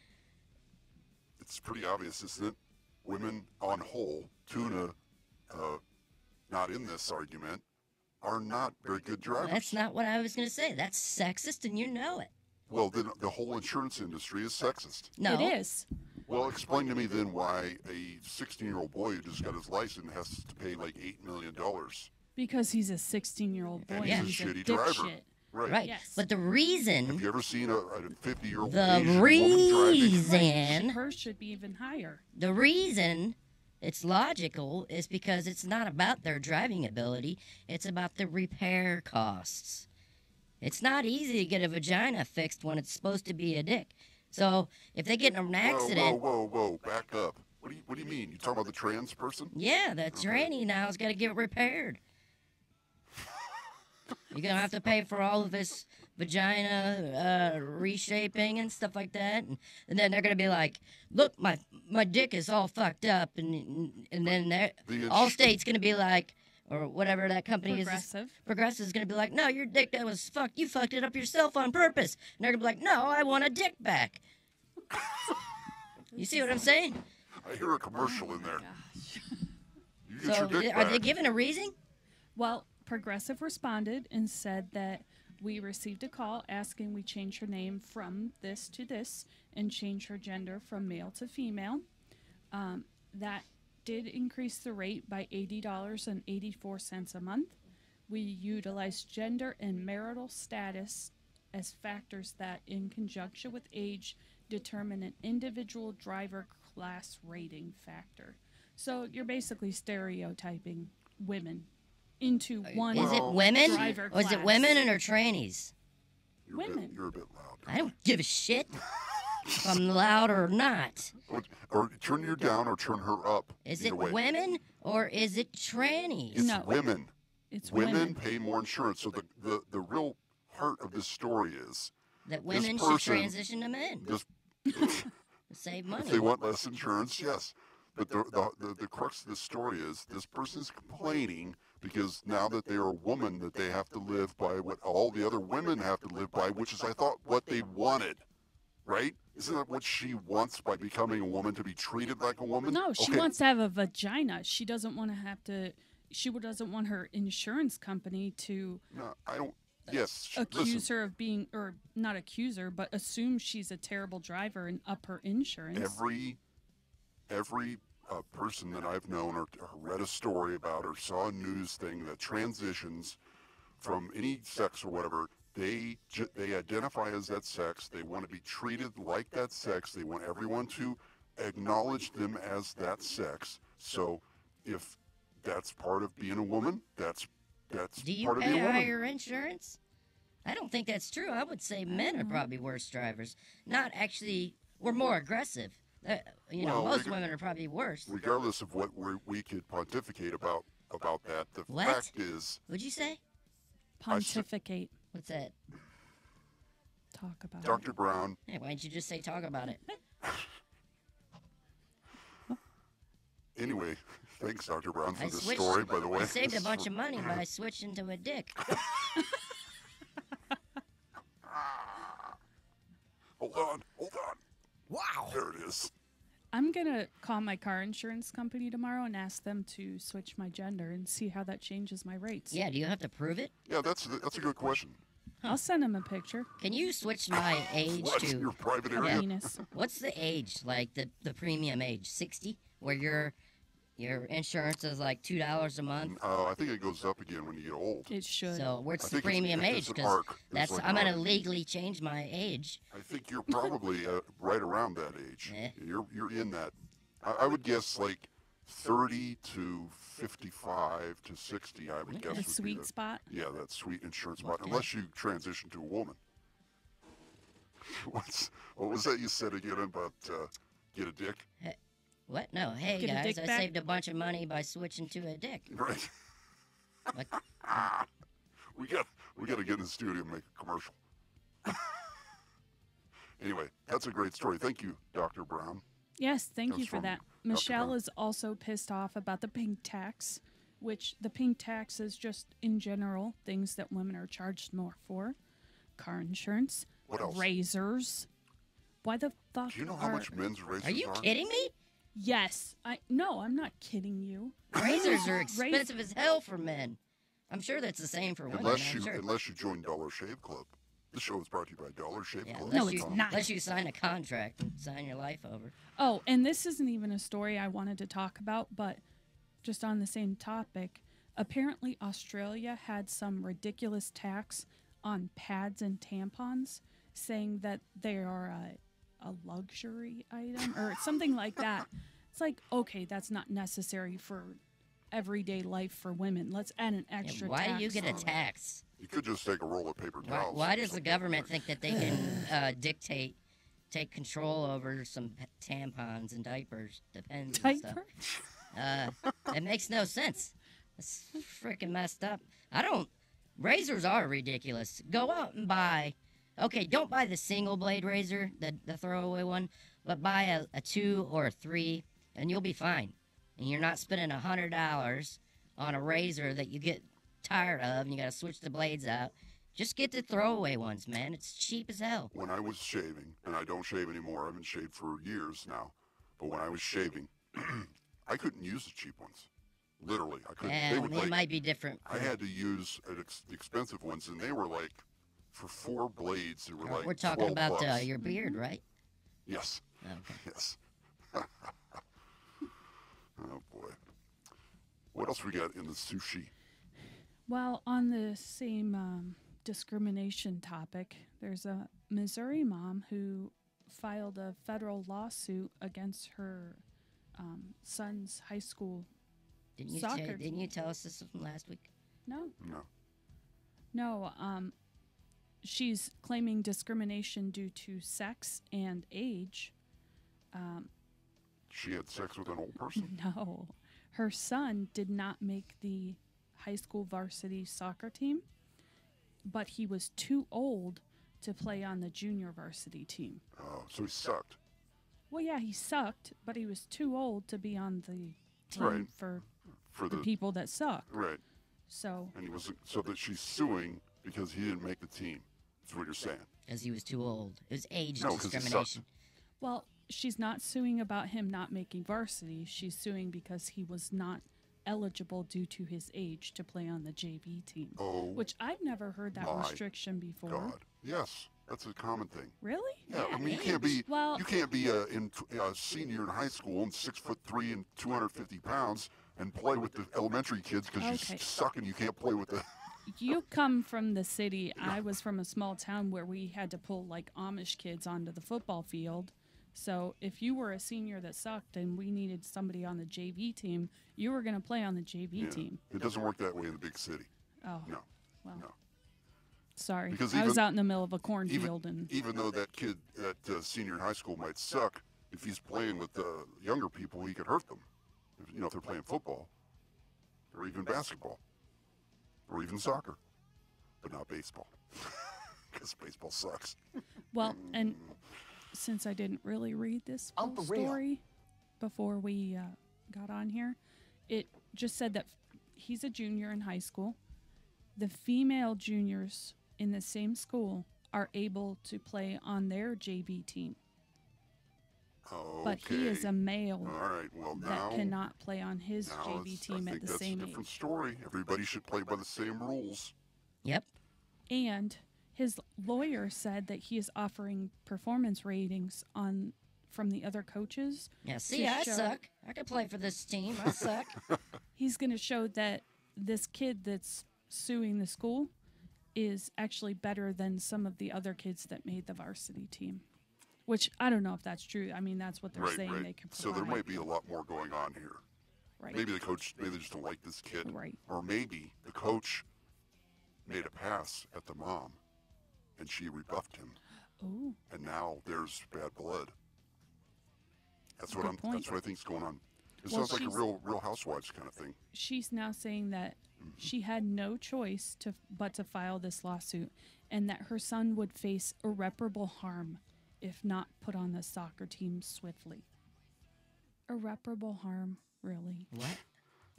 it's pretty obvious, isn't it? Women on whole, Tuna, not in this argument, are not very good drivers.
That's not what I was going to say. That's sexist, and you know it.
Well, then the whole insurance industry is sexist.
No.
It is.
Well, explain to me then why a 16-year-old boy who just got his license has to pay like $8 million.
Because he's a 16-year-old boy.
And he's a shitty driver.
dipshit.
Right.
Yes. But the reason...
Have you ever seen a 50-year-old
The
Asian woman
reason...
Hers should be even higher.
The reason it's logical is because it's not about their driving ability. It's about the repair costs. It's not easy to get a vagina fixed when it's supposed to be a dick. So if they get in an accident...
Whoa, back up. What do you mean? You talking about the trans person?
Yeah, that tranny now is going to get repaired. You're going to have to pay for all of this vagina reshaping and stuff like that. And then they're going to be like, look, my dick is all fucked up. And then Allstate's going to be like, or whatever that company is. Progressive is going to be like, no, your dick that was fucked. You fucked it up yourself on purpose. And they're going to be like, no, I want a dick back. You see what I'm saying?
I hear a commercial in there. You get
So
your dick
are
back.
they giving a reason?
Well, Progressive responded and said that we received a call asking we change her name from this to this and change her gender from male to female. That did increase the rate by $80.84 a month. We utilized gender and marital status as factors that, in conjunction with age, determine an individual driver class rating factor. So you're basically stereotyping women into one
Is it women?
driver
Or
class.
is it women or trannies?
Women.
You're a bit loud.
I don't give a shit if I'm loud or not.
Or turn you down or turn her up.
Is
Either
it
way.
women or is it trannies?
It's women.
It's
women pay more insurance. So the real heart of this story is
That women
this
should
person-
transition to men.
This,
Save money.
if they want less insurance, yes. But the crux of the story is this person is complaining because now that they are a woman, that they have to live by what all the other women have to live by, which is, I thought, what they wanted. Right? Isn't that what she wants by becoming a woman, to be treated like a woman?
No, she
Okay.
wants to have a vagina. She doesn't want to have to. She doesn't want her insurance company to
No, I don't. Yes.
accuse
listen,
her of being, or not accuse her, but assume she's a terrible driver and up her insurance.
Every person that I've known or read a story about or saw a news thing that transitions from any sex or whatever, they identify as that sex. They want to be treated like that sex. They want everyone to acknowledge them as that sex. So if that's part of being a woman, that's
Do you
part of
pay
being a woman.
higher insurance? I don't think that's true. I would say men are probably worse drivers. Not actually, we're more aggressive.
Well,
Most women are probably worse.
Regardless of what we could pontificate about that, the
What?
fact is,
What'd you say?
Pontificate.
What's that?
Talk about
Dr. Brown.
Hey, why didn't you just say talk about it?
Anyway, thanks, Dr. Brown, for
I
this
switched-
story, by the way.
I saved a bunch of money by switching to a dick.
Hold on.
Wow.
There it is.
I'm gonna call my car insurance company tomorrow and ask them to switch my gender and see how that changes my rates.
Yeah, do you have to prove it?
Yeah, that's a good question.
I'll send them a picture.
Can you switch my age
What?
to
Your private
A
area?
penis.
What's the age, like the premium age? 60, where your insurance is like $2 a month.
I think it goes up again when you get old.
It should.
So what's
I
the
think it's-
premium
I think
age?
it's an
Because
arc. It's
that's
like
I'm
an
gonna
arc.
legally change my age.
I think you're probably right around that age.
Yeah.
You're in that. I would guess like 30 to 55 to 60. I would guess
A
would be
sweet
the-
spot.
Yeah, that sweet insurance spot.
Okay.
Unless you transition to a woman. What was that you said again about get a dick?
What? No. Hey
Get a
guys,
dick
I
back?
saved a bunch of money by switching to a dick.
Right.
What?
We got to get in the studio and make a commercial. Anyway, that's a great story. Thank you, Dr. Brown.
Yes, thank
Comes
you for
from
that.
Dr.
Michelle
Brown.
is also pissed off about the pink tax, which the pink tax is just in general things that women are charged more for. Car insurance,
What else?
razors. Why the fuck
Do you know how much men's razors
Are you kidding me?
Yes. No, I'm not kidding you.
Razors are expensive as hell for men. I'm sure that's the same for women.
Unless you join Dollar Shave Club. This show is brought to you by Dollar Shave
Yeah,
Club.
unless you sign a contract and sign your life over.
Oh, and this isn't even a story I wanted to talk about, but just on the same topic, apparently Australia had some ridiculous tax on pads and tampons, saying that they are a luxury item or something like that. It's like, okay, that's not necessary for everyday life for women. Let's add an extra
Why
tax.
do you get a tax?
You could just take a roll of paper towels.
Why does the government think that they can take control over some tampons and diapers, depends and stuff? It makes no sense. It's freaking messed up. Razors are ridiculous. Go out and buy, don't buy the single blade razor, the throwaway one, but buy a 2 or a 3, and you'll be fine. And you're not spending $100 on a razor that you get tired of, and you gotta switch the blades out. Just get the throwaway ones, man. It's cheap as hell.
When I was shaving, and I don't shave anymore, I haven't shaved for years now, but when I was shaving, I couldn't use the cheap ones. Literally, I couldn't.
Yeah, they might be different.
I had to use the expensive ones, and they were like, for 4 blades, they were like
We're talking about
$12.
your beard, right?
Yes.
Okay.
Yes. Oh, boy. What else we got in the sushi?
Well, on the same discrimination topic, there's a Missouri mom who filed a federal lawsuit against her son's high school soccer team.
Didn't you tell us this from last week?
No.
No.
No. She's claiming discrimination due to sex and age.
She had sex with an old person?
No. Her son did not make the high school varsity soccer team, but he was too old to play on the junior varsity team.
Oh, so he sucked.
Well, yeah, he sucked, but he was too old to be on the team for the people that suck.
Right.
So.
And he wasn't. So that she's suing because he didn't make the team. That's what you're saying.
Because he was too old. It was age
No, 'cause he
discrimination.
Well, she's not suing about him not making varsity. She's suing because he was not eligible due to his age to play on the JV team.
Oh,
which I've never heard that restriction before.
God. Yes, that's a common thing.
Really?
Yeah, I mean, you can't be a senior in high school and 6'3" and 250 pounds and play with the elementary kids because you suck and you can't play with the.
You come from the city. I was from a small town where we had to pull like Amish kids onto the football field. So if you were a senior that sucked and we needed somebody on the JV team, you were going to play on the JV team.
It doesn't work that way in the big city.
Oh.
No.
Well.
No.
Sorry.
Because
I was out in the middle of a cornfield.
Even though that kid at senior in high school might suck, if he's playing with younger people, he could hurt them. If they're playing football or even basketball or even soccer, but not baseball because baseball sucks.
Well, and since I didn't really read this full story before we got on here, it just said that he's a junior in high school. The female juniors in the same school are able to play on their JV team.
Okay.
But he is a male
that
cannot play on his JV team at the same
that's a different story. Everybody should play by the same rules.
Yep.
And his lawyer said that he is offering performance ratings from the other coaches.
Yeah, see, I suck. I could play for this team. I suck.
He's going to show that this kid that's suing the school is actually better than some of the other kids that made the varsity team. Which I don't know if that's true. I mean, that's what they're saying.
Right.
They could
So there might be a lot more going on here.
Right.
Maybe they just don't like this kid.
Right.
Or maybe the coach made a pass at the mom, and she rebuffed him.
Ooh.
And now there's bad blood. That's what I think's going on. It sounds like a real Housewives kind of thing.
She's now saying that she had no choice but to file this lawsuit, and that her son would face irreparable harm if not put on the soccer team swiftly. Irreparable harm, really?
What?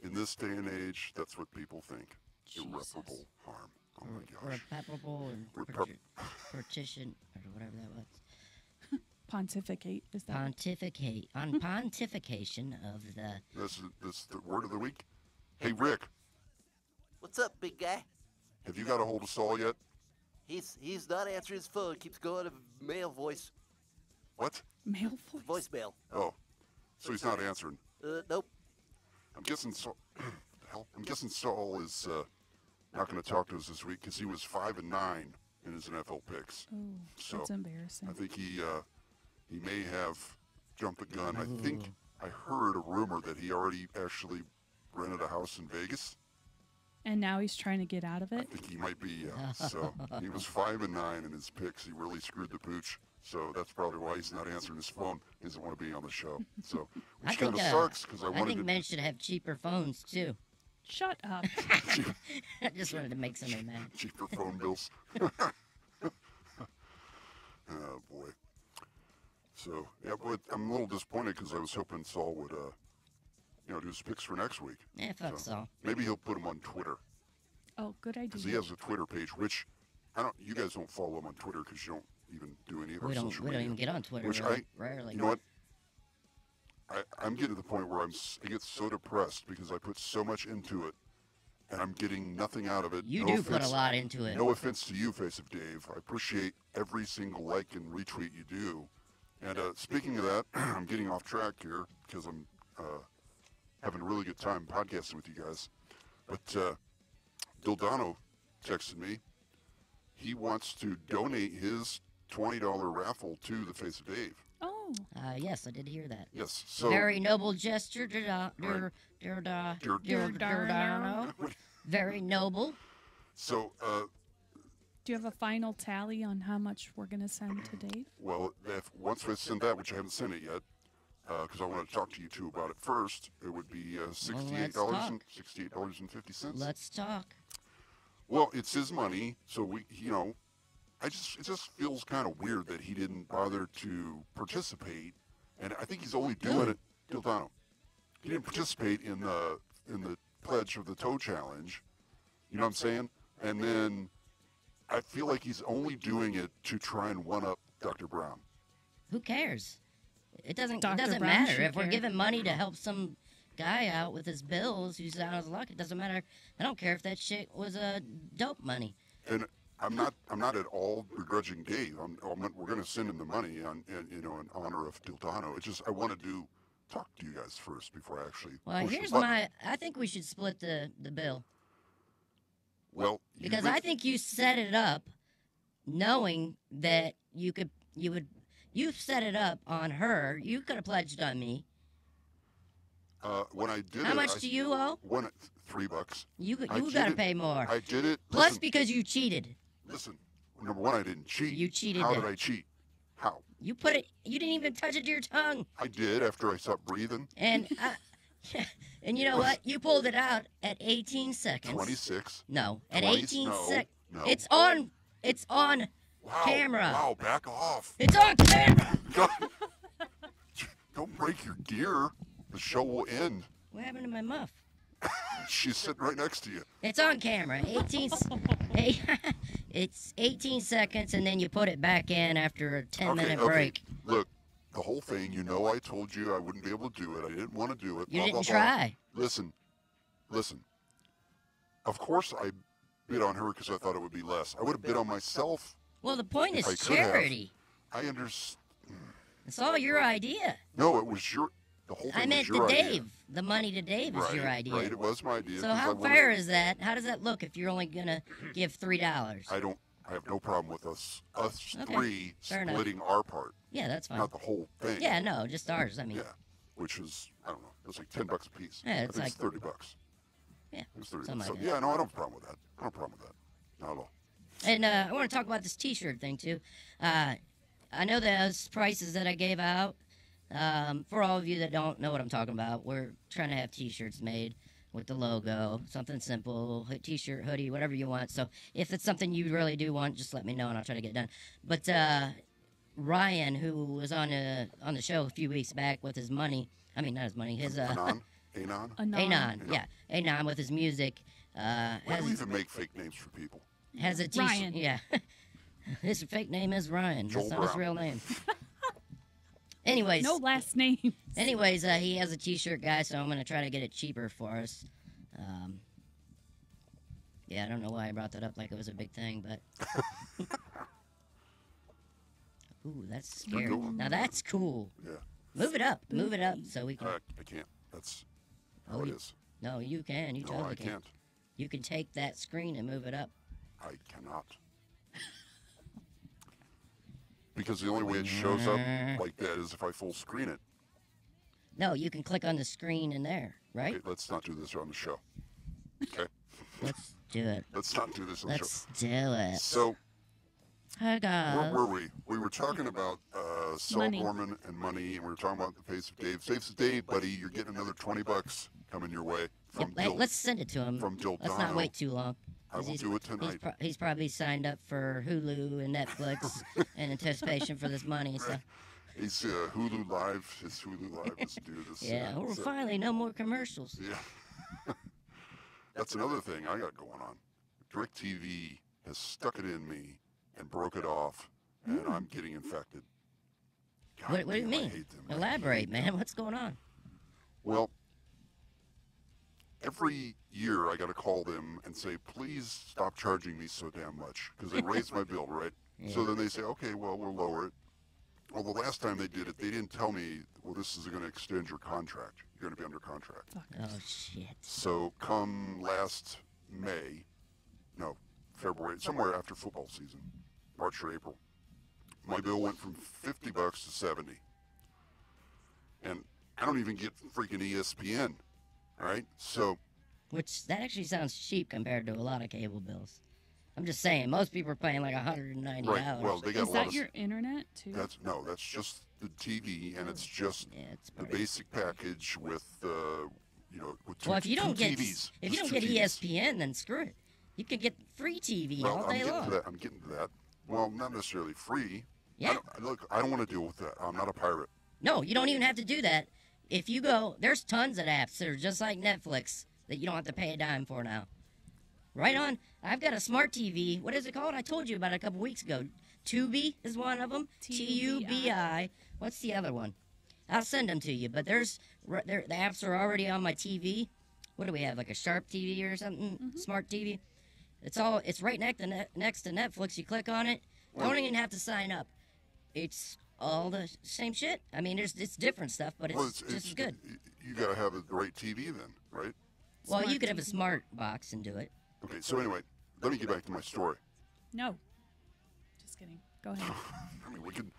In this day and age, that's what people think.
Jesus.
Irreparable harm. Oh my gosh.
Irreparable or partition or whatever that was.
Pontificate, is that?
Pontificate. On pontification of the...
This is the word of the week. Hey, Rick.
What's up, big guy?
Have you got a hold of Saul yet?
He's not answering his phone. Keeps going to male voice.
What?
Male voice?
Voicemail.
Oh, so he's not answering.
Nope.
I'm guessing Saul. I'm guessing Saul is not going to talk to us this week because he was 5 and 9 in his NFL picks.
Oh,
so
that's embarrassing.
I think he may have jumped the gun. I think I heard a rumor that he already actually rented a house in Vegas.
And now he's trying to get out of it?
I think he might be, So he was 5-9 in his picks. He really screwed the pooch. So that's probably why he's not answering his phone. He doesn't want to be on the show. So, which kind of sucks because I
think men should have cheaper phones, too.
Shut up.
I just wanted to make somebody mad.
Cheaper phone bills. Oh, boy. So, yeah, but I'm a little disappointed because I was hoping Saul would, do his picks for next week.
Yeah, fuck Saul.
Maybe he'll put them on Twitter.
Oh, good idea.
Because he has a Twitter page, which you guys don't follow him on Twitter because you don't even do any of our social media.
We don't even get on Twitter.
Which
rarely.
You know what? I'm getting to the point where I get so depressed because I put so much into it, and I'm getting nothing out of it.
You do put a lot into it.
No offense to you, Face of Dave. I appreciate every single like and retweet you do. And speaking of that, I'm getting off track here because I'm having a really good time podcasting with you guys. But Dildano texted me. He wants to donate his $20 raffle to the Face of Dave.
Oh.
Yes, I did hear that.
Yes. So
very noble gesture. Very noble.
So,
do you have a final tally on how much we're going to send to Dave?
Well, once I send that, which I haven't sent it yet, because I want to talk to you two about it first, it would be $68.50.
Let's talk.
Well, it's his money, so it just feels kind of weird that he didn't bother to participate, and I think he's only doing it, Dildano. He didn't participate in the pledge of the toe challenge. You know what I'm saying? And then I feel like he's only doing it to try and one-up Dr. Brown.
Who cares? It doesn't
Brown
matter. If we're giving money to help some guy out with his bills who's out of his luck, it doesn't matter. I don't care if that shit was dope money.
And I'm not at all begrudging Dave. We're going to send him the money in honor of Dildano. It's just I wanted to talk to you guys first before I actually.
Well, here's I think we should split the bill.
Well,
because I think you set it up knowing that you set it up on her. You could have pledged on me.
When I did
How much do you owe?
$3.
You got to pay more.
I did it.
Plus, because you cheated.
Listen, number one, I didn't cheat.
You cheated.
How did I cheat? How?
You put it. You didn't even touch it to your tongue.
I did after I stopped breathing.
And and you know what? You pulled it out at 18 seconds.
26.
No, at
20,
18
no,
seconds.
no.
It's on camera.
Wow, back off.
It's on camera.
Don't break your gear. The show will end.
What happened to my muff?
She's sitting right next to you.
It's on camera. It's 18 seconds, and then you put it back in after a 10-minute break.
Look, the whole thing, I told you I wouldn't be able to do it. I didn't want to do it.
You didn't try.
Listen. Of course I bid on her because I thought it would be less. I would have bid on myself.
Well, the point is charity.
I understand.
It's all your idea.
No, it was the whole thing
I meant
was your
to
idea.
Dave. The money to Dave is your idea.
Right, it was my idea.
So how fair is that? How does that look if you're only going to give $3?
I have no problem with us three splitting our part.
Yeah, that's fine.
Not the whole thing.
Yeah, no, just ours. I mean.
Yeah, which is, I don't know, it was like $10 a piece.
Yeah, it's
I think
like
it's $30.
Yeah,
it was 30.
something
So,
like that.
yeah, no, I don't have a problem with that. I don't have a problem with that. Not at all.
And I want to talk about this T-shirt thing too. I know those prices that I gave out. For all of you that don't know what I'm talking about, we're trying to have T-shirts made with the logo, something simple, T-shirt, hoodie, whatever you want. So if it's something you really do want, just let me know and I'll try to get it done. But Ryan, who was on the show a few weeks back with his money, not his money, his
Anon,
yeah, Anon with his music.
Why do we even make fake names for people?
Has a T-shirt,
Ryan.
yeah. His fake name is Ryan.
Joel
That's not his
Brown.
real name. Anyways.
No last name.
Anyways, he has a T-shirt guy, so I'm going to try to get it cheaper for us. Yeah, I don't know why I brought that up like it was a big thing, but... Ooh, that's scary.
Cool.
Now that's cool.
Yeah.
Move it up so we can...
I can't. That's how it is.
No, you can. You
No,
totally
I
can.
can't.
You can take that screen and move it up.
I cannot. because the only way it shows up like that is if I full screen it.
No, you can click on the screen in there, right?
Okay, let's not do this on the show. Okay?
Let's do it.
Let's not do this on the show.
Let's do it.
So,
hi guys.
where were we? We were talking about Saul Gorman and money, and we were talking about the face of Dave. Face of Dave, buddy, you're getting another $20 coming your way.
Let's send it to him.
From Dildano.
Let's not wait too long.
I will do it tonight.
He's probably signed up for Hulu and Netflix in anticipation for this money. So.
He's Hulu Live. His Hulu Live is due this.
Yeah, finally, no more commercials.
Yeah. That's another thing I got going on. DirecTV has stuck it in me and broke it off, and I'm getting infected.
What do you mean? Elaborate, man. What's going on?
Well, every year I got to call them and say, please stop charging me so damn much, because they raised my bill, right? Yeah. So then they say, okay, well, we'll lower it. Well, the last time they did it, they didn't tell me, well, this is going to extend your contract. You're going to be under contract.
Oh, shit.
So come last February, somewhere after football season, March or April, my bill went from $50 to $70. And I don't even get freaking ESPN, all right? So,
which, that actually sounds cheap compared to a lot of cable bills. I'm just saying, most people are paying like $190.
Right. Well, they got
Is that your internet too?
That's just the TV, and it's just the basic package with with two,
if you don't get
TVs.
If you don't get ESPN, then screw it. You could get free TV all day long.
I'm getting to that. Well, not necessarily free.
Yeah.
I don't want to deal with that. I'm not a pirate.
No, you don't even have to do that. If you go, there's tons of apps that are just like Netflix that you don't have to pay a dime for now. Right on. I've got a smart TV. What is it called? I told you about it a couple weeks ago. Tubi is one of them. Tubi. What's the other one? I'll send them to you. But the apps are already on my TV. What do we have? Like a Sharp TV or something? Mm-hmm. Smart TV. It's right next to Netflix. You click on it. Don't even have to sign up. It's all the same shit. I mean, it's different stuff, but it's just as good.
You got to have the right TV then, right?
Well, you could have a smart box and do it.
Okay, so anyway, let me get back to my story.
No. Just kidding. Go ahead.
I mean, we can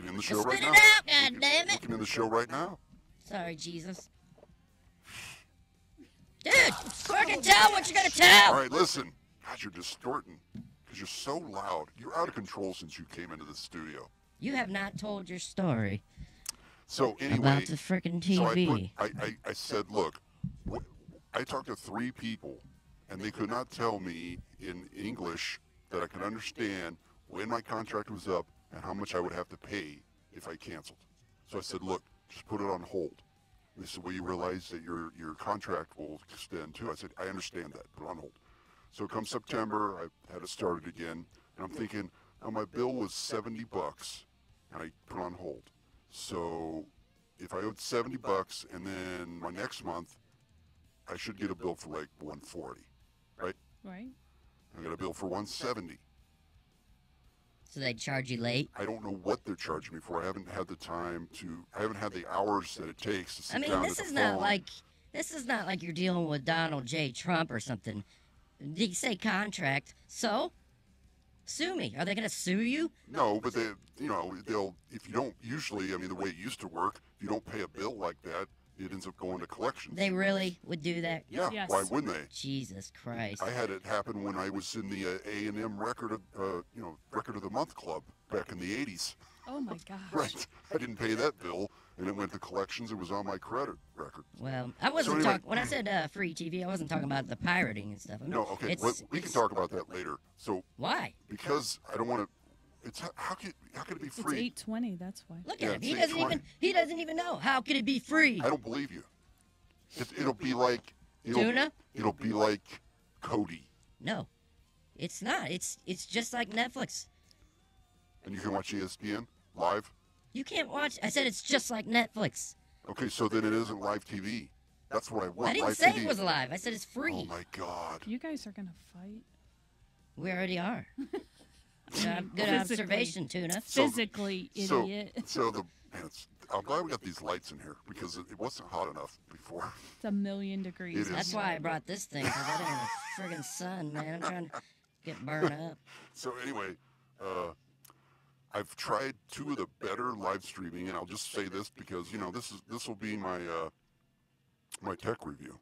end the show right now.
Spit it out, goddammit.
We can end the show right now.
Sorry, Jesus. Dude, fucking tell what you're going to tell.
All right, listen. God, you're distorting because you're so loud. You're out of control since you came into the studio.
You have not told your story.
So anyway,
about the freaking TV.
So I said, look, I talked to 3 people, and they could not tell me in English that I could understand when my contract was up and how much I would have to pay if I canceled. So I said, look, just put it on hold. They said, well, you realize that your contract will extend too. I said, I understand that. Put it on hold. So come September, I had it started again, and I'm thinking, oh, my bill was $70, and I put it on hold. So if I owed $70, and then my next month, I should get a bill for like $140, right?
Right.
I got a bill for $170.
So they charge you late?
I don't know what they're charging me for. I haven't had the time to. I haven't had the hours that it takes to sit down
this
at
is
the phone.
This is not like you're dealing with Donald J. Trump or something. They say contract, so sue me. Are they going to sue you?
No, but they'll. If you don't usually, I mean, the way it used to work, if you don't pay a bill like that, it ends up going to collections.
They really would do that?
Yeah. Yes. Why wouldn't they?
Jesus Christ!
I had it happen when I was in the A&M record of the month club back in the '80s.
Oh my gosh!
Right. I didn't pay that bill, and it went to collections. It was on my credit record.
Well, I wasn't talking. When I said free TV, I wasn't talking about the pirating and stuff. I mean,
no, okay. We can talk about that later. So
why?
Because I don't want to. It's how could it be free?
It's $8.20. That's why.
Look at him. He doesn't even know. How could it be free?
I don't believe you. It'll be like
Tuna.
It'll be like Cody.
No, it's not. It's just like Netflix.
And you can watch ESPN live.
You can't watch. I said it's just like Netflix.
Okay, so then it isn't live TV. That's what I want.
I didn't
live
say
TV.
it was live. I said it's free.
Oh my God!
You guys are gonna fight.
We already are. Good observation, Tuna.
Physically, idiot.
I'm glad we got these lights in here because it wasn't hot enough before.
It's 1,000,000 degrees.
That's why I brought this thing, because I didn't have the friggin' sun, man. I'm trying to get burned up.
So anyway, I've tried two of the better live streaming, and I'll just say this because this will be my my tech review.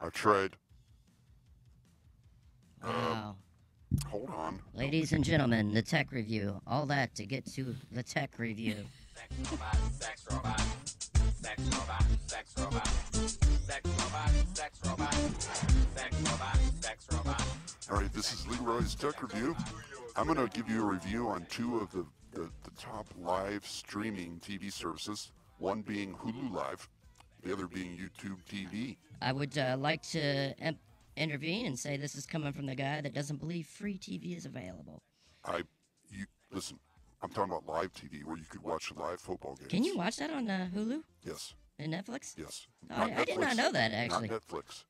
I've tried.
Wow.
Hold on.
Ladies and gentlemen, the tech review. All that to get to the tech review.
Sex robot, sex robot, sex robot, sex robot, sex robot, sex robot, sex robot, sex robot.
All right, this is LeRoy's Tech Review. I'm going to give you a review on two of the top live streaming TV services, one being Hulu Live, the other being YouTube TV.
I would like to intervene and say this is coming from the guy that doesn't believe free TV is available.
Listen, I'm talking about live TV where you could watch live football games.
Can you watch that on Hulu?
Yes.
And Netflix?
Yes.
Oh, I did not know that, actually.
Not Netflix.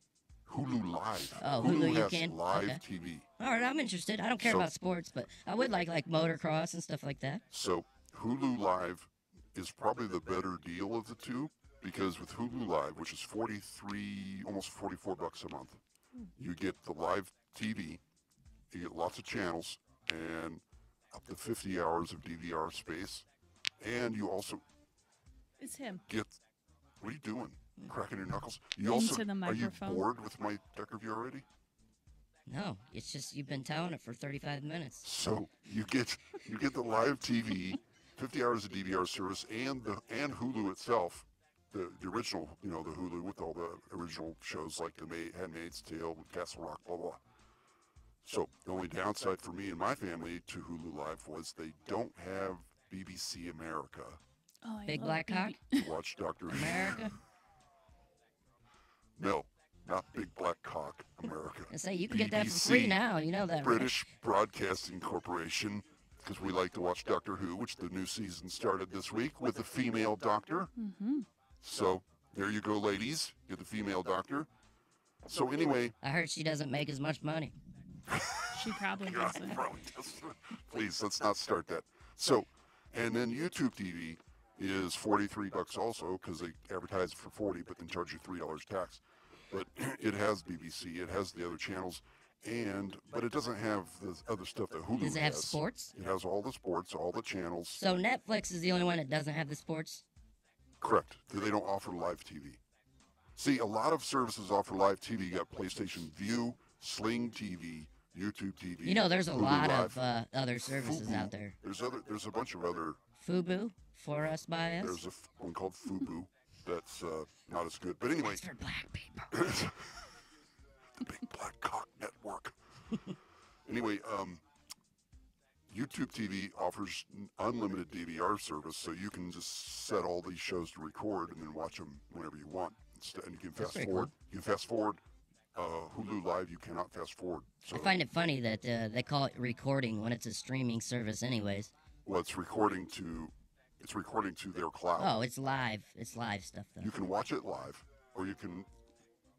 Hulu Live.
Oh, Hulu you
has
can?
live
Okay.
TV.
All right, I'm interested. I don't care about sports, but I would like motocross and stuff like that.
So Hulu Live is probably the better deal of the two because with Hulu Live, which is almost $44 a month, you get the live TV, you get lots of channels, and up to 50 hours of DVR space, and you also
It's him.
get. What are you doing? Cracking your knuckles?
Into the microphone.
Are you bored with my tech review already?
No, it's just you've been telling it for 35 minutes.
So you get the live TV, 50 hours of DVR service, and Hulu itself, the original, the Hulu with all the original shows like The Handmaid's Tale, Castle Rock, blah blah. So the only downside for me and my family to Hulu Live was they don't have BBC America.
Oh,
Big Black Cock?
To watch Dr.
America?
No, not Big Black Cock America.
I say you can get that for free now. You know that, right?
British Broadcasting Corporation, because we like to watch Doctor Who, which the new season started this week with a female doctor.
Mm-hmm.
So there you go, ladies. Get the female doctor. So anyway,
I heard she doesn't make as much money.
She probably
God,
doesn't.
probably doesn't. Please, let's not start that. So, and then YouTube TV is $43 also because they advertise it for $40, but then charge you $3 tax. But it has BBC, it has the other channels, but it doesn't have the other stuff that Hulu has.
Does it have sports?
It has all the sports, all the channels.
So Netflix is the only one that doesn't have the sports?
Correct. They don't offer live TV. See, a lot of services offer live TV. You got PlayStation View, Sling TV, YouTube TV.
You know, there's a
Hulu
lot
Live,
of other services out there.
There's a bunch of other.
Fubu, for us, by us.
There's one called Fubu that's not as good. But anyway.
It's for black people.
The Big Black Cock Network. Anyway, YouTube TV offers unlimited DVR service, so you can just set all these shows to record and then watch them whenever you want. And you can fast forward.
Cool.
You can fast forward. Hulu Live, you cannot fast forward. So,
I find it funny that they call it recording when it's a streaming service, anyways.
well, it's recording to their cloud.
Oh, it's live. It's live stuff, though.
You can watch it live, or you can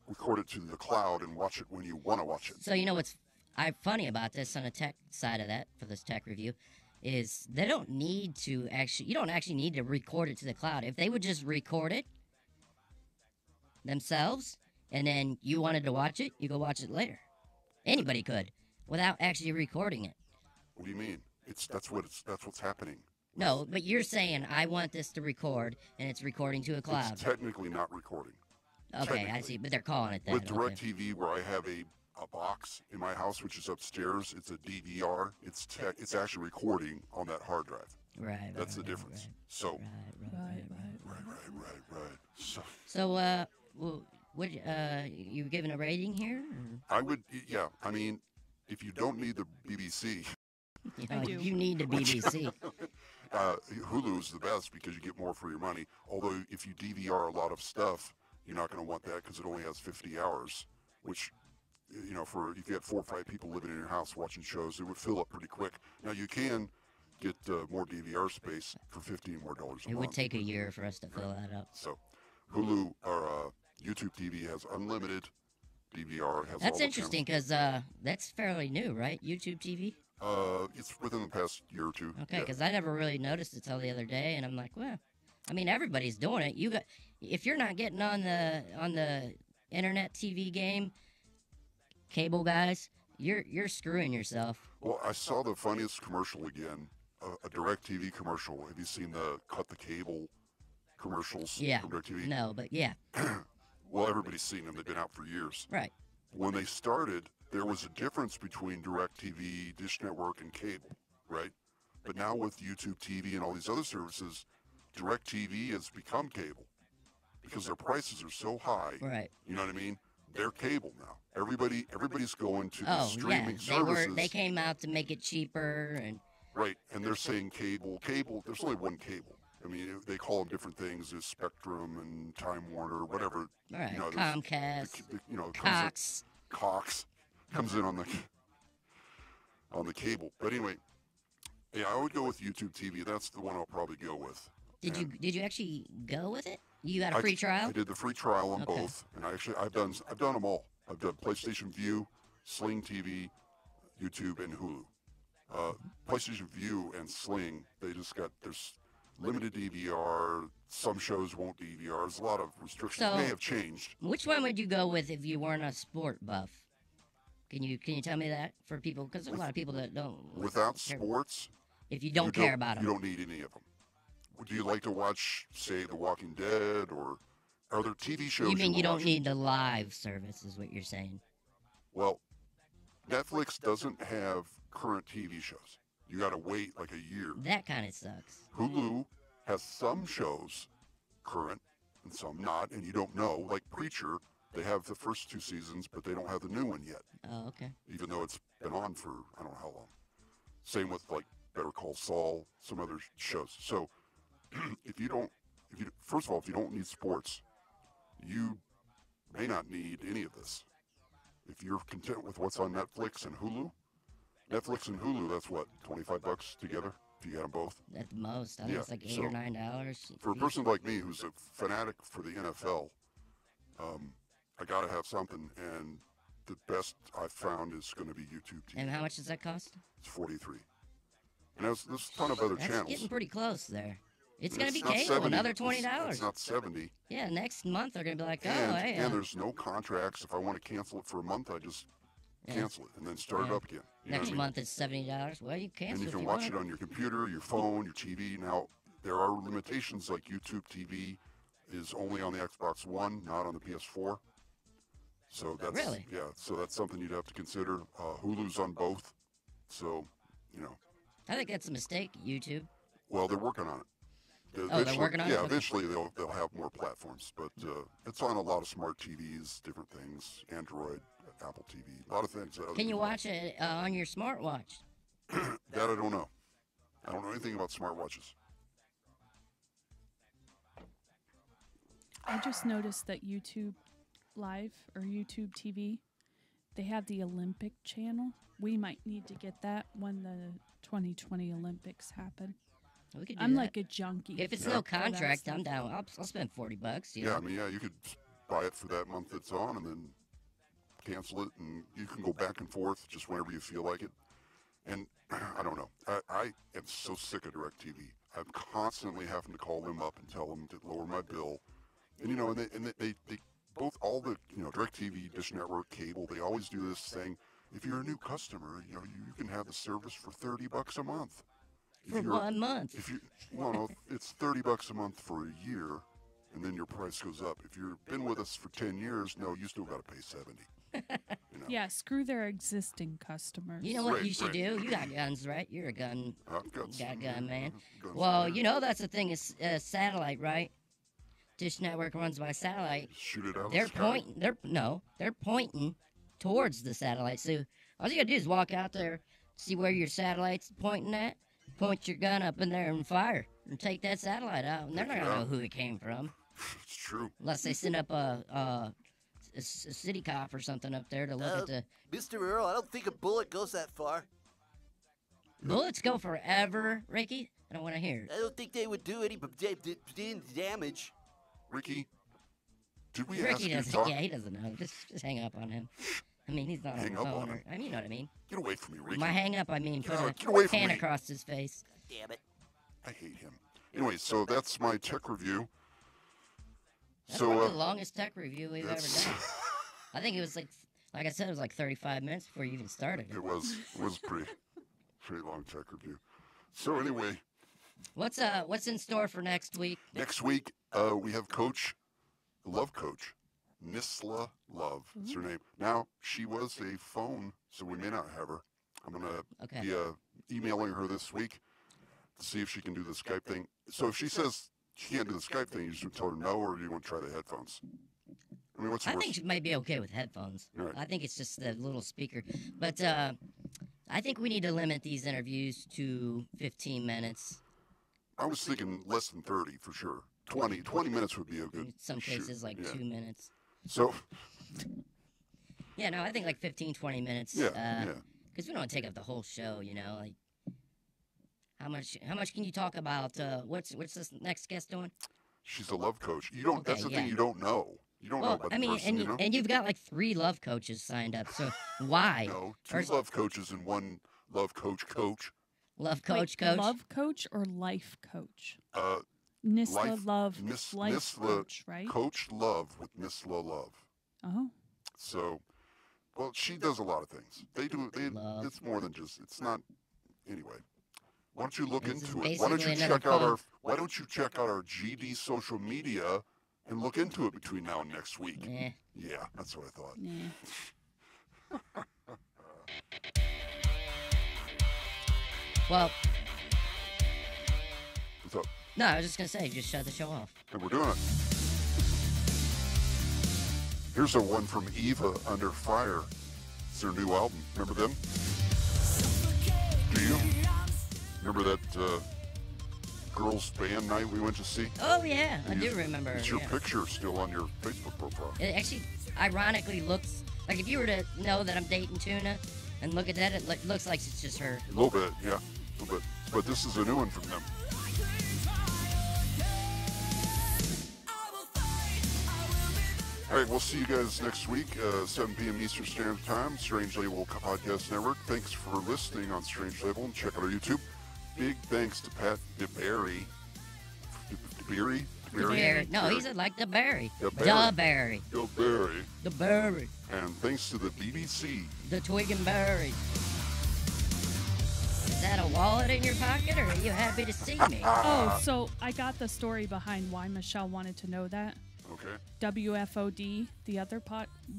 record it to the cloud and watch it when you want to watch it.
So you know what's funny about this on the tech side of that for this tech review is they don't need to you don't actually need to record it to the cloud. If they would just record it themselves and then you wanted to watch it, you go watch it later. Anybody could without actually recording it.
What do you mean? That's what's happening.
No, but you're saying I want this to record and it's recording to a cloud.
It's technically not recording.
Okay, I see, but they're calling it that.
With
okay.
DirecTV, where I have a box in my house, which is upstairs, it's a DVR. It's actually recording on that hard drive.
Right.
That's the difference.
Right.
So.
Right.
So.
Well, would you giving a rating here? Or?
I would, yeah. I mean, if you don't need the BBC.
You need the BBC.
Hulu is the best because you get more for your money. Although if you DVR a lot of stuff, you're not going to want that because it only has 50 hours, which, for if you had 4 or 5 people living in your house watching shows, it would fill up pretty quick. Now you can get more DVR space for $15 more a month.
It would take a year for us to fill that up.
So Hulu or YouTube TV has unlimited DVR.
That's interesting because that's fairly new, right? YouTube TV?
It's within the past year or two.
Okay, because I never really noticed it till the other day, and I'm like, well, I mean, everybody's doing it. If you're not getting on the internet TV game, cable guys, you're screwing yourself.
Well, I saw the funniest commercial again, a DirecTV commercial. Have you seen the cut the cable commercials
Yeah.
from DirecTV?
No, but yeah.
Well, everybody's seen them. They've been out for years.
Right.
When they started, there was a difference between DirecTV, Dish Network, and cable, right? But now with YouTube TV and all these other services, DirecTV has become cable because their prices are so high.
Right.
You know what I mean? They're cable now. Everybody's going to the streaming services.
They came out to make it cheaper and.
Right, and they're saying cable. There's only one cable. I mean, they call them different things. There's Spectrum and Time Warner, whatever.
Right,
you know,
Comcast,
Cox. Cox comes in on the cable. But anyway, yeah, I would go with YouTube TV. That's the one I'll probably go with.
Did you actually go with it? You had a free trial?
I did the free trial on both, and I've done them all. I've done PlayStation View, Sling TV, YouTube, and Hulu. PlayStation View and Sling, there's limited DVR. Some shows won't DVR. There's a lot of restrictions.
So,
may have changed.
Which one would you go with if you weren't a sport buff? Can you tell me that for people? Because there's a lot of people that don't.
Without sports,
if you don't care about them,
you don't need any of them. Do you like to watch, say, The Walking Dead, or are there TV shows?
You mean you don't need the live service, is what you're saying?
Well, Netflix doesn't have current TV shows. You got to wait like a year.
That kind of sucks.
Hulu has some shows current and some not, and you don't know. Like Preacher, they have the first 2 seasons, but they don't have the new one yet.
Oh, okay.
Even though it's been on for I don't know how long. Same with like Better Call Saul, some other shows. So first of all, if you don't need sports, you may not need any of this. If you're content with what's on Netflix and Hulu, that's what, $25 together if you got them both?
At the most. I think it's like $8 or $9.
For a person like me who's a fanatic for the NFL, I got to have something, and the best I've found is going to be YouTube TV.
And how much does that cost?
It's $43. And there's a ton of other channels.
That's getting pretty close there. It's going to be
not
cable,
70.
another $20.
It's not 70.
Yeah, next month they're going to be like,
And there's no contracts. If I want to cancel it for a month, I just cancel it and then start it up again.
Next month it's $70. Well, you cancel it.
And you can watch it on your computer, your phone, your TV. Now, there are limitations like YouTube TV is only on the Xbox One, not on the PS4. So that's
really?
Yeah, so that's something you'd have to consider. Hulu's on both. So,
I think that's a mistake, YouTube.
Well, they're working on it.
They're working on it?
Yeah, eventually they'll have more platforms, but it's on a lot of smart TVs, different things, Android, Apple TV, a lot of things.
Can you watch it on your smartwatch?
That I don't know. I don't know anything about smartwatches.
I just noticed that YouTube Live or YouTube TV, they have the Olympic channel. We might need to get that when the 2020 Olympics happen.
We could do
I'm
that.
like a junkie.
If it's no contract, I'm down. I'll spend $40.
Yeah, I mean, you could buy it for that month it's on and then cancel it, and you can go back and forth just whenever you feel like it. And I don't know. I am so sick of DirecTV. I'm constantly having to call them up and tell them to lower my bill. And they both, all the DirecTV, Dish Network, cable, they always do this thing. If you're a new customer, you can have the service for $30 a month.
For 1 month.
It's $30 a month for a year, and then your price goes up. If you've been with us for 10 years, no, you still got to pay $70.
Yeah, screw their existing customers.
You know what you should do? You got guns, right? You're a gun.
I've got
You got a gun, man.
guns
Well, that's the thing is satellite, right? Dish Network runs by satellite.
Shoot it out.
They're pointing towards the satellite. So all you gotta do is walk out there, see where your satellite's pointing at, point your gun up in there and fire, and take that satellite out. And they're not gonna know who it came from.
It's true.
Unless they send up a city cop or something up there to look at the.
Mr. Earl, I don't think a bullet goes that far.
Bullets go forever, Ricky. I don't want to hear it.
I don't think they would do any damage.
Ricky, did we
Ricky
ask you to
doesn't.
talk?
Yeah, he doesn't know. Just hang up on him. I mean, he's not
Hang
on the
up on
phone.
him?
I mean, you know what I mean.
Get away from me, Ricky.
My hang up, I mean, put
Get away
a
from
hand
me.
across his face.
Damn it.
I hate him. Anyway, so that's my tech review.
That's
So
probably the longest tech review we've ever done. I think it was like I said, it was like 35 minutes before you even started.
It was pretty long tech review. So anyway,
what's in store for next week?
Next week, we have Love Coach, Nisla Love. That's her name. Now, she was a phone, so we may not have her. I'm going to be emailing her this week to see if she can do the Skype thing. So if she says she can't do the Skype thing, you just tell her no, or do you want to try the headphones? I mean, what's the worst?
think she might be okay with headphones.
Right.
I think it's just the little speaker. But I think we need to limit these interviews to 15 minutes.
I was thinking less than 30 for sure. 20 minutes would be a good
In some cases, like 2 minutes.
So.
Yeah, no, I think like 15, 20 minutes.
Yeah.
Because we don't want to take up the whole show, you know. Like, how much can you talk about? What's this next guest doing?
She's a love coach. You don't. That's the thing. You don't know. You don't know about the person. You know?
And you've got like 3 love coaches signed up. So why?
No, 2 love coaches and 1 love coach.
Love coach.
Love coach or life coach? Nisla Love life coach, right?
Coach Love with Nisla Love.
Oh.
So, well, she does a lot of things. It's more than just. It's not. Anyway, why don't you look into it? Why don't you check out our GD social media and look into it between now and next week? Yeah, that's what I thought.
Well.
What's up?
No, I was just going to say, just shut the show off.
And we're doing it. Here's a one from Eva, Under Fire. It's their new album. Remember them? Do you? Remember that girls' band night we went to see?
Oh, yeah. I do remember.
It's your picture still on your Facebook profile.
It actually, ironically, looks like if you were to know that I'm dating Tuna and look at that, it looks like it's just her.
A little bit, yeah. A little bit. But this is a new one from them. All right, we'll see you guys next week, 7 p.m. Eastern Standard Time, Strange Label Podcast Network. Thanks for listening on Strange Label, and check out our YouTube. Big thanks to Pat Dabiere. Dabiere?
No, he said like Dabiere.
Dabiere.
Dabiere.
And thanks to the BBC.
The Twig and Berry. Is that a wallet in your pocket, or are you happy to see me?
Oh, so I got the story behind why Michelle wanted to know that.
Okay.
WFOD,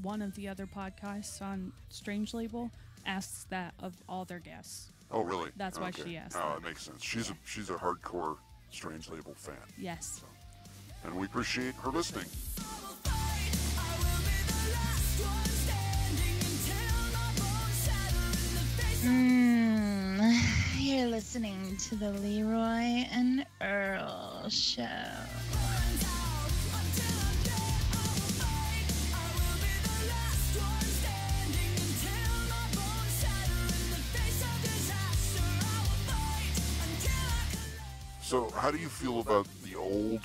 one of the other podcasts on Strange Label, asks that of all their guests.
Oh, really?
That's why she asked.
Oh,
that.
It makes sense. She's a hardcore Strange Label fan.
Yes.
So, and we appreciate her listening.
You're listening to the LeRoy and Earl Show.
So, how do you feel about the old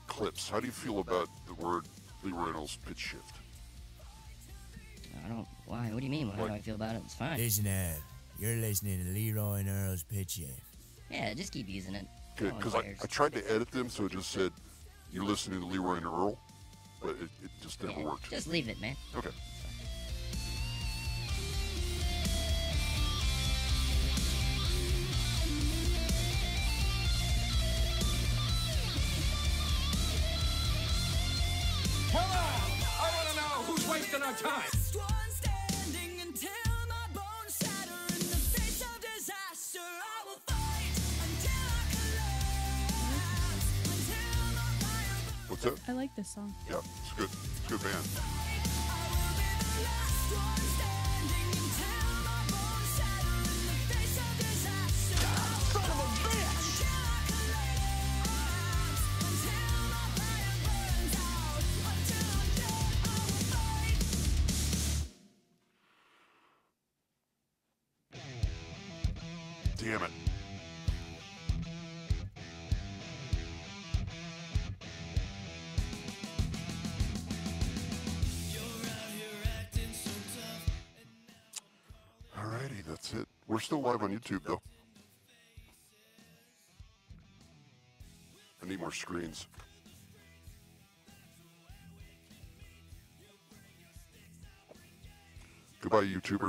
clips? How do you feel about the word LeRoy Earl's pitch shift?
I don't. Why? What do you mean? How do I feel about it? It's fine.
Listen up. You're listening to LeRoy and Earl's pitch shift.
Yeah, just keep using it.
Good, because I tried to edit them so it just said you're listening to LeRoy and Earl, but it just never worked.
Just leave it, man.
Okay.
Come on! I want to know who's wasting our time.
What's that?
I like this song.
Yeah, it's good. It's a good band.
Son of a bitch!
Damn it. Alrighty, that's it. We're still live on YouTube, though. I need more screens. Goodbye, YouTubers.